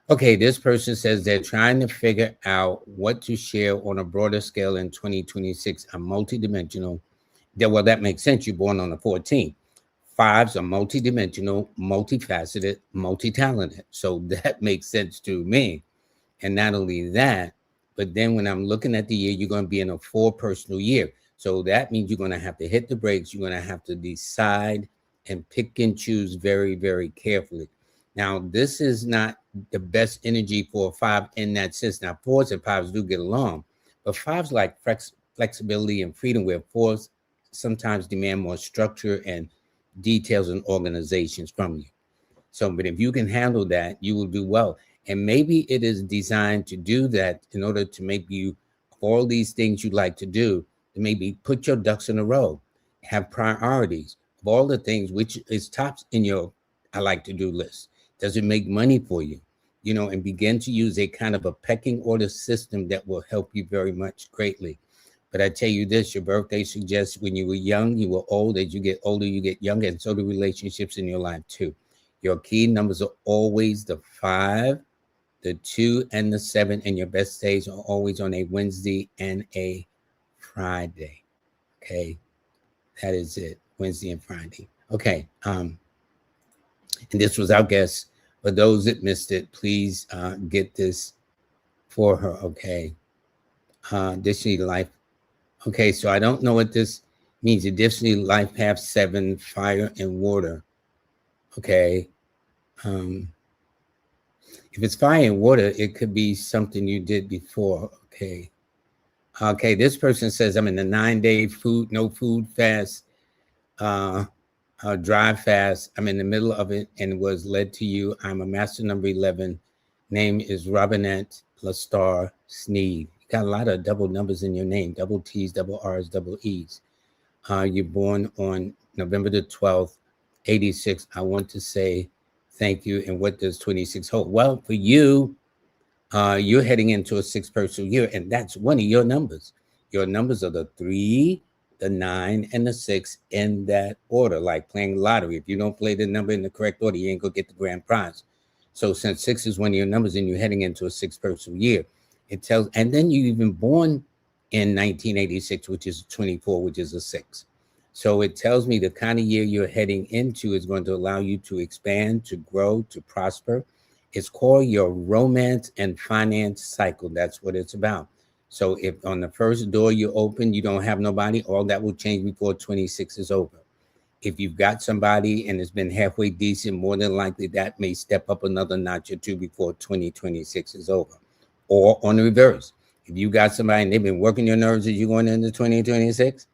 Okay, this person says they're trying to figure out what to share on a broader scale in 2026. I'm multidimensional. Well, that makes sense. You're born on the 14th. 5s are multidimensional, multifaceted, multi-talented. So that makes sense to me. And not only that, but then when I'm looking at the year, you're going to be in a 4 personal year. So that means you're going to have to hit the brakes. You're going to have to decide and pick and choose very, very carefully. Now, this is not the best energy for a 5 in that sense. Now, 4s and 5s do get along, but 5s like flexibility and freedom, where 4s sometimes demand more structure and details and organizations from you. So, but if you can handle that, you will do well. And maybe it is designed to do that in order to make you all these things you like to do, to maybe put your ducks in a row, have priorities of all the things which is tops in your I like to do list. Does it make money for you? You know, and begin to use a kind of a pecking order system that will help you very much greatly. But I tell you this, your birthday suggests when you were young, you were old. As you get older, you get younger, and so do relationships in your life too. Your key numbers are always the 5, the 2, and the 7, and your best days are always on a Wednesday and a Friday. Okay, that is it, Wednesday and Friday. Okay, and this was our guest. For those that missed it, please get this for her. Okay, additionally, life. Okay, so I don't know what this means. Additionally, life path 7, fire and water. Okay. If it's fire and water, it could be something you did before. Okay. Okay, this person says, I'm in the 9-day no food fast, dry fast. I'm in the middle of it and was led to you. I'm a master number 11. Name is Robinette Lastar Sneed. Got a lot of double numbers in your name, double T's, double R's, double E's. You're born on November the 12th, 86. I want to say thank you. And what does 26 hold? Well, for you, you're heading into a 6 personal year, and that's one of your numbers. Your numbers are the 3, the 9, and the 6 in that order, like playing lottery. If you don't play the number in the correct order, you ain't gonna get the grand prize. So since 6 is one of your numbers and you're heading into a 6 personal year, it tells, and then you even born in 1986, which is 24, which is a 6. So it tells me the kind of year you're heading into is going to allow you to expand, to grow, to prosper. It's called your romance and finance cycle. That's what it's about. So if on the first door you open, you don't have nobody, all that will change before 26 is over. If you've got somebody and it's been halfway decent, more than likely that may step up another notch or two before 2026 is over. Or on the reverse, if you got somebody and they've been working your nerves as you're going into 2026,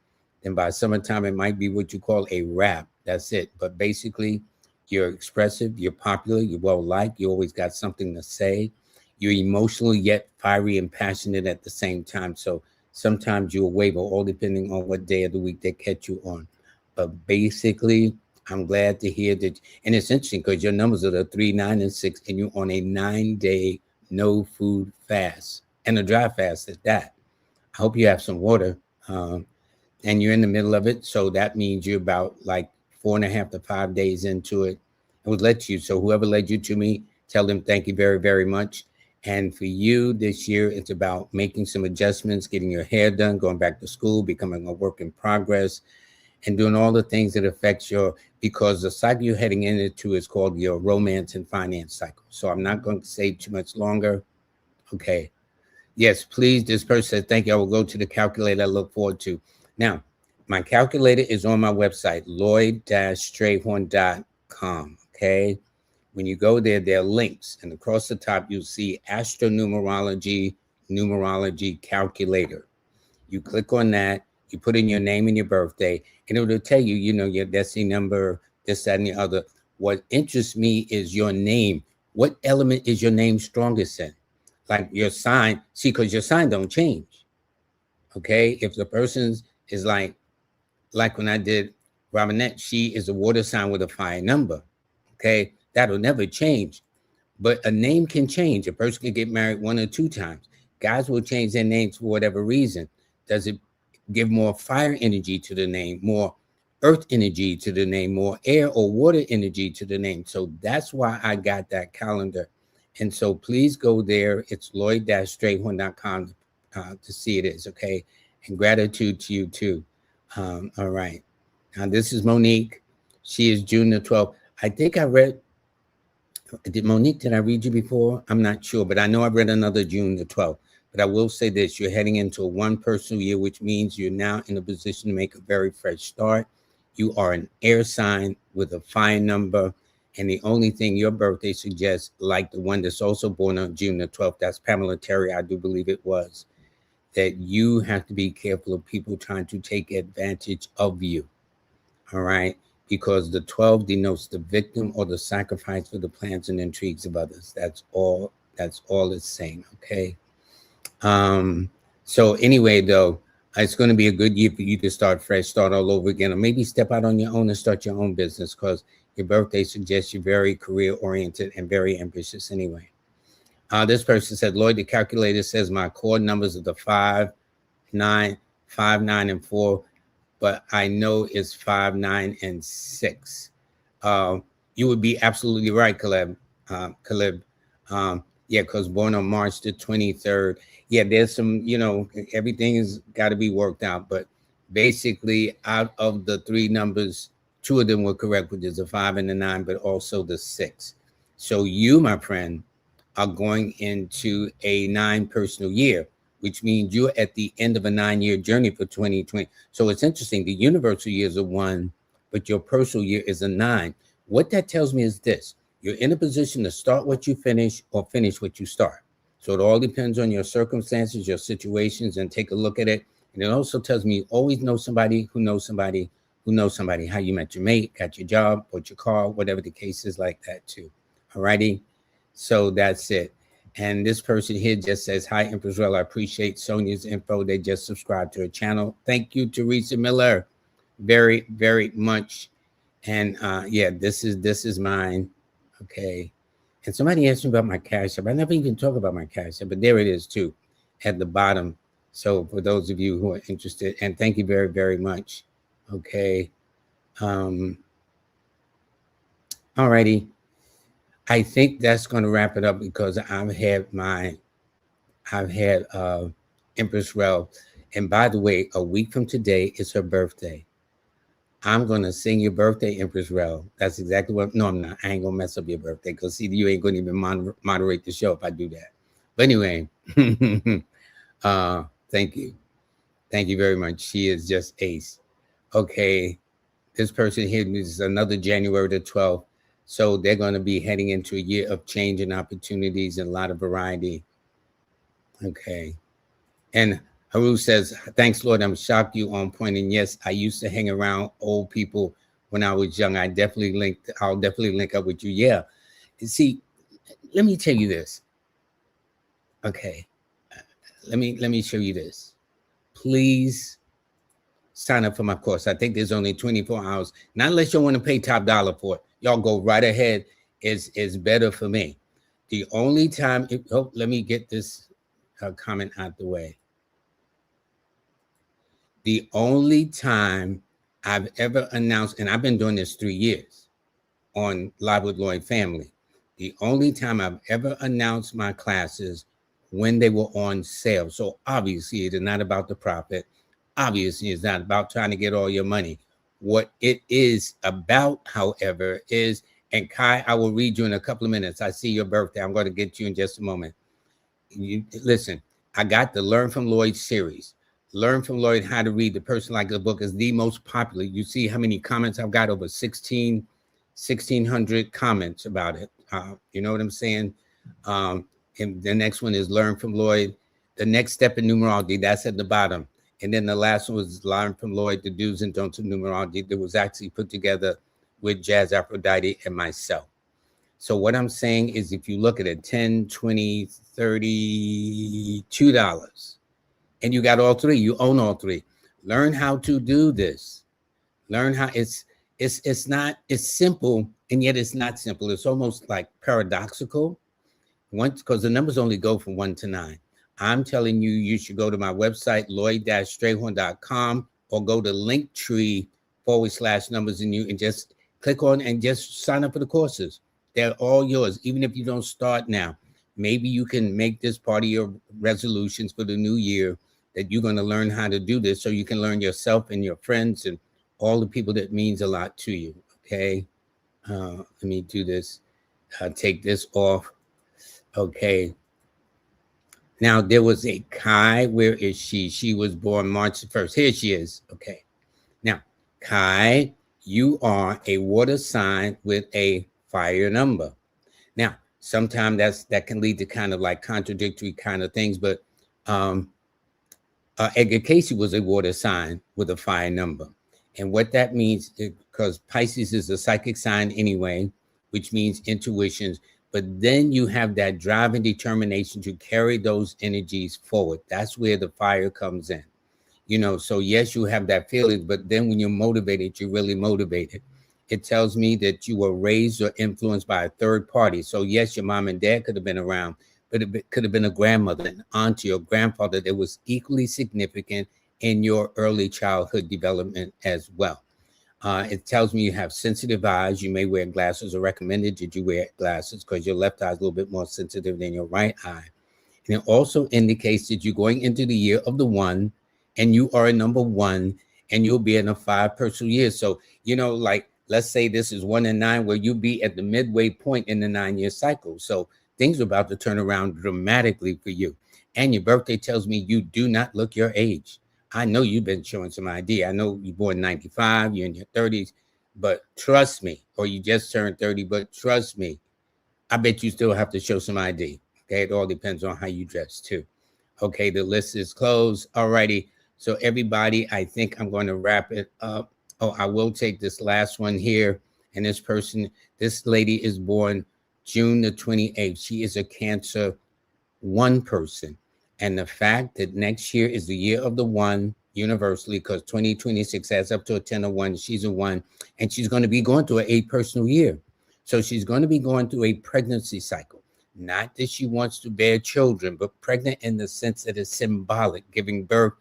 then by summertime, it might be what you call a wrap. That's it. But basically, you're expressive, you're popular, you're well-liked, you always got something to say. You're emotional yet fiery and passionate at the same time. So sometimes you'll waver, all depending on what day of the week they catch you on. But basically, I'm glad to hear that. And it's interesting because your numbers are the 3, 9, and 6, and you're on a 9-day no food fast and a dry fast at that. I hope you have some water. And you're in the middle of it. So that means you're about like 4.5 to 5 days into it. It would let you. So whoever led you to me, tell them thank you very, very much. And for you this year, it's about making some adjustments, getting your hair done, going back to school, becoming a work in progress, and doing all the things that affects because the cycle you're heading into is called your romance and finance cycle. So I'm not going to say too much longer. Okay. Yes, please. This person said, thank you. I will go to the calculator I look forward to. Now, my calculator is on my website, lloyd-strayhorn.com. Okay. When you go there, there are links. And across the top, you'll see astronumerology, numerology calculator. You click on that. You put in your name and your birthday, and it will tell you, your destiny number, this, that, and the other. What interests me is your name. What element is your name strongest in? Like your sign, see, because your sign don't change. Okay. If the person's is like when I did Robinette, she is a water sign with a fire number. Okay. That'll never change. But a name can change. A person can get married 1 or 2 times. Guys will change their names for whatever reason. Does it give more fire energy to the name, more earth energy to the name, more air or water energy to the name? So that's why I got that calendar. And so please go there. It's lloyd-strayhorn.com to see it is, okay? And gratitude to you too. All right. Now this is Monique. She is June the 12th. I think I read, did I read you before? I'm not sure, but I know I read another June the 12th. But I will say this, you're heading into a 1 personal year, which means you're now in a position to make a very fresh start. You are an air sign with a fire number. And the only thing your birthday suggests, like the one that's also born on June the 12th, that's Pamela Terry, I do believe it was, that you have to be careful of people trying to take advantage of you. All right? Because the 12 denotes the victim or the sacrifice for the plans and intrigues of others. That's all it's saying, okay? So anyway, though, it's going to be a good year for you to start fresh, start all over again, or maybe step out on your own and start your own business, because your birthday suggests you're very career oriented and very ambitious anyway. This person said, Lloyd, the calculator says my core numbers are the 5, 9, 5, 9, and 4, but I know it's 5, 9, and 6. You would be absolutely right, Caleb. Yeah, because born on March the 23rd. Yeah, there's some, everything has got to be worked out. But basically, out of the 3 numbers, 2 of them were correct, which is the 5 and the 9, but also the 6. So you, my friend, are going into a 9 personal year, which means you're at the end of a 9-year journey for 2020. So it's interesting. The universal year is a 1, but your personal year is a 9. What that tells me is this. You're in a position to start what you finish or finish what you start. So it all depends on your circumstances, your situations, and take a look at it. And it also tells me you always know somebody who knows somebody who knows somebody, how you met your mate, got your job, bought your car, whatever the case is, like that too. All righty. So that's it. And this person here just says, hi, Empress Well, I appreciate Sonia's info. They just subscribed to her channel. Thank you, Teresa Miller, very, very much. And yeah, this is mine. Okay. And somebody asked me about my Cash App. I never even talk about my Cash App, but there it is too, at the bottom. So for those of you who are interested, and thank you very, very much. Okay. All righty. I think that's going to wrap it up, because I've had Empress Rel. And by the way, a week from today is her birthday. I'm going to sing your birthday, Empress Rel. That's exactly what, no, I'm not. I ain't going to mess up your birthday, because see, you ain't going to even moderate the show if I do that. But anyway, thank you. Thank you very much. She is just ace. Okay. This person here is another January the 12th. So they're going to be heading into a year of change and opportunities and a lot of variety. Okay. And Haru says, thanks, Lord. I'm shocked you on point. And yes, I used to hang around old people when I was young. I'll definitely link up with you. Yeah. See, let me tell you this. Okay. Let me show you this. Please sign up for my course. I think there's only 24 hours. Not unless you want to pay top dollar for it. Y'all go right ahead. Is better for me. The only time, let me get this comment out the way. The only time I've ever announced, and I've been doing this 3 years on Live with Lloyd Family. The only time I've ever announced my classes when they were on sale. So obviously it is not about the profit. Obviously it's not about trying to get all your money. What it is about, however, is, and Kai, I will read you in a couple of minutes. I see your birthday. I'm going to get you in just a moment. Listen, I got the Learn from Lloyd series. Learn from Lloyd How to Read the Person Like a Book is the most popular. You see how many comments I've got? Over 1,600 comments about it. You know what I'm saying? And the next one is Learn from Lloyd. The next step in numerology, that's at the bottom. And then the last one was Learn from Lloyd, the do's and don'ts of numerology, that was actually put together with Jazz Aphrodite and myself. So what I'm saying is, if you look at it, $10, $20, $32, and you got all three, you own all three. Learn how to do this. Learn how it's simple, and yet it's not simple. It's almost like paradoxical. Once, because the numbers only go from 1 to 9. I'm telling you, you should go to my website, lloyd-strayhorn.com, or go to Linktree/numbers and you, and just click on and just sign up for the courses. They're all yours, even if you don't start now. Maybe you can make this part of your resolutions for the new year, that you're going to learn how to do this so you can learn yourself and your friends and all the people that means a lot to you. Okay. Let me do this. Take this off. Okay. Now there was a Kai. Where is she? She was born March 1st. Here she is. Okay. Now, Kai, you are a water sign with a fire number. Now, sometimes that can lead to kind of like contradictory kind of things, but Edgar Casey was a water sign with a fire number. And what that means, because Pisces is a psychic sign anyway, which means intuitions, but then you have that drive and determination to carry those energies forward. That's where the fire comes in. You know, so yes, you have that feeling, but then when you're motivated, you're really motivated. It tells me that you were raised or influenced by a third party. So yes, your mom and dad could have been around, but it could have been a grandmother, an auntie, or grandfather that was equally significant in your early childhood development as well. It tells me you have sensitive eyes. You may wear glasses, or recommended that you wear glasses because your left eye is a little bit more sensitive than your right eye. And it also indicates that you're going into the year of the 1, and you are a number 1, and you'll be in a 5 personal year. So, you know, like, let's say this is 1 and 9, where you'll be at the midway point in the 9-year cycle. So things are about to turn around dramatically for you. And your birthday tells me you do not look your age. I know you've been showing some ID. I know you're born 95, you're in your 30s, but trust me, or you just turned 30, but trust me, I bet you still have to show some ID. Okay, it all depends on how you dress too. Okay, the list is closed. All righty. So everybody, I think I'm going to wrap it up. Oh, I will take this last one here. And this lady is born June the 28th. She is a Cancer 1 person. And the fact that next year is the year of the 1 universally, because 2026 adds up to a 10 or 1. She's a 1, and she's going to be going through an 8 personal year. So she's going to be going through a pregnancy cycle. Not that she wants to bear children, but pregnant in the sense that it's symbolic, giving birth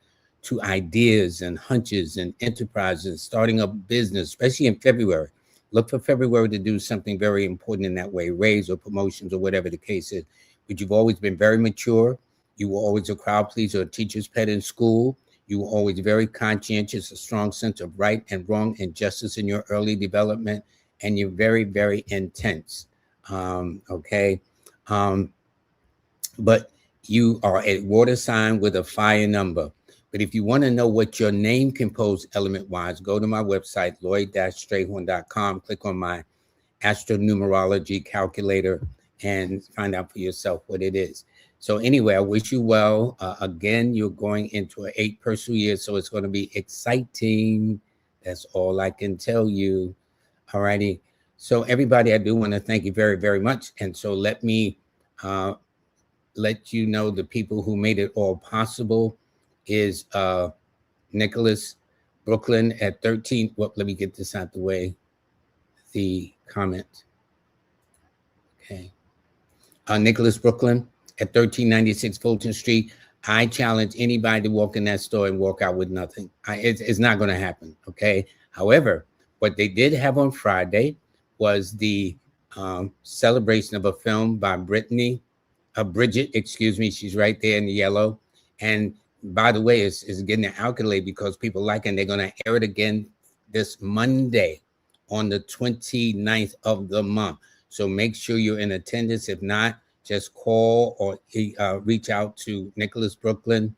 to ideas and hunches and enterprises, starting a business, especially in February. Look for February to do something very important in that way, raise or promotions or whatever the case is. But you've always been very mature. You were always a crowd pleaser, a teacher's pet in school. You were always very conscientious, a strong sense of right and wrong and justice in your early development. And you're very, very intense. Okay. But you are a water sign with a fire number. But if you want to know what your name composed element-wise, go to my website, lloyd-strayhorn.com, click on my astronumerology calculator and find out for yourself what it is. So anyway, I wish you well. Again, you're going into an 8 personal year, so it's going to be exciting. That's all I can tell you. All righty. So everybody, I do want to thank you very, very much. And so let me let you know the people who made it all possible is Nicholas Brooklyn at 13. Well, let me get this out the way. The comment. Okay. Nicholas Brooklyn at 1396 Fulton Street. I challenge anybody to walk in that store and walk out with nothing. It's not going to happen. Okay. However, what they did have on Friday was the celebration of a film by Bridget, excuse me. She's right there in the yellow. And by the way, it's getting an accolade because people like it. And they're going to air it again this Monday on the 29th of the month. So make sure you're in attendance. If not, just call or reach out to Nicholas Brooklyn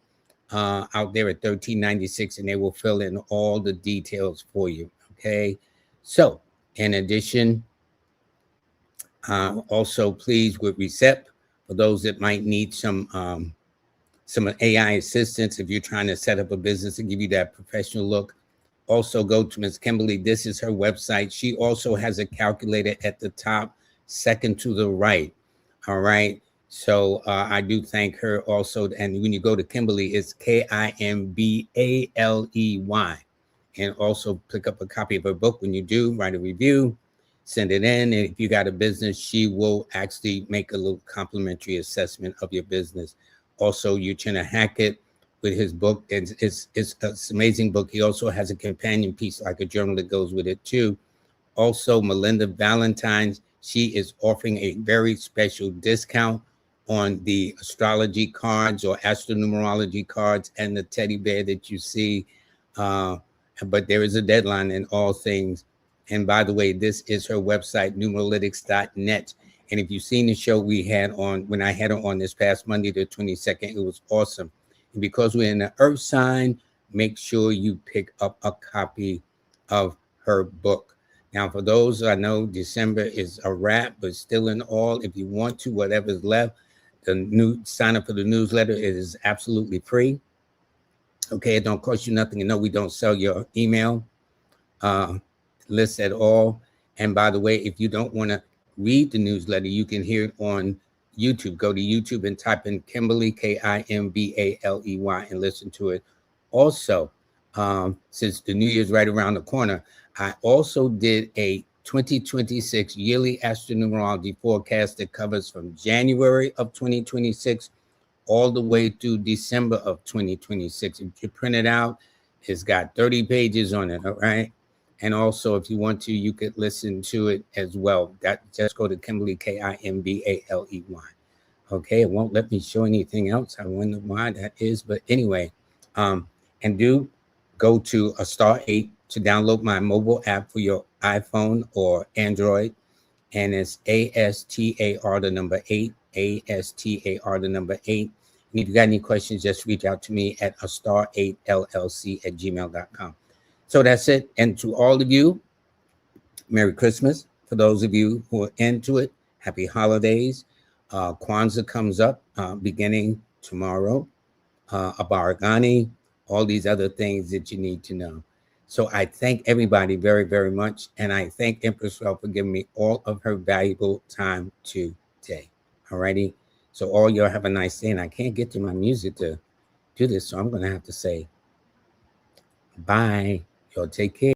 out there at 1396, and they will fill in all the details for you. Okay. So in addition, also please with Recept, for those that might need some AI assistance, if you're trying to set up a business and give you that professional look, also go to Ms. Kimberly. This is her website. She also has a calculator at the top, second to the right. All right. So I do thank her also. And when you go to Kimberly, it's Kimbaley. And also pick up a copy of her book. When you do, write a review, send it in. And if you got a business, she will actually make a little complimentary assessment of your business. Also, Uchenna Hackett with his book. It's an amazing book. He also has a companion piece, like a journal that goes with it too. Also, Melinda Valentine's, she is offering a very special discount on the astrology cards or astronumerology cards and the teddy bear that you see. But there is a deadline in all things. And by the way, this is her website, numeralytics.net. And if you've seen the show we had on, when I had her on this past Monday, the 22nd, it was awesome. And because we're in the Earth sign, make sure you pick up a copy of her book. Now, for those, I know December is a wrap, but still in all, if you want to, whatever's left, the new sign up for the newsletter. It is absolutely free. Okay, it don't cost you nothing. You know, we don't sell your email list at all. And by the way, if you don't want to read the newsletter, you can hear it on YouTube. Go to YouTube and type in Kimbaley, Kimbaley, and listen to it. Also, since the New Year's right around the corner, I also did a 2026 yearly astronumerology forecast that covers from January of 2026 all the way through December of 2026. If you print it out, it's got 30 pages on it, all right? And also, if you want to, you could listen to it as well. That just go to Kimbaley, Kimbaley. Okay, it won't let me show anything else. I wonder why that is, but anyway, and do go to a star 8 to download my mobile app for your iPhone or Android, and it's ASTAR the number 8, ASTAR the number 8. And if you got any questions, just reach out to me at astar8llc@gmail.com. So that's it. And to all of you, Merry Christmas. For those of you who are into it, happy holidays. Kwanzaa comes up beginning tomorrow. Abaragani, all these other things that you need to know. So I thank everybody very, very much. And I thank Empress Well for giving me all of her valuable time today. All righty. So all y'all have a nice day. And I can't get to my music to do this. So I'm going to have to say bye. Y'all take care.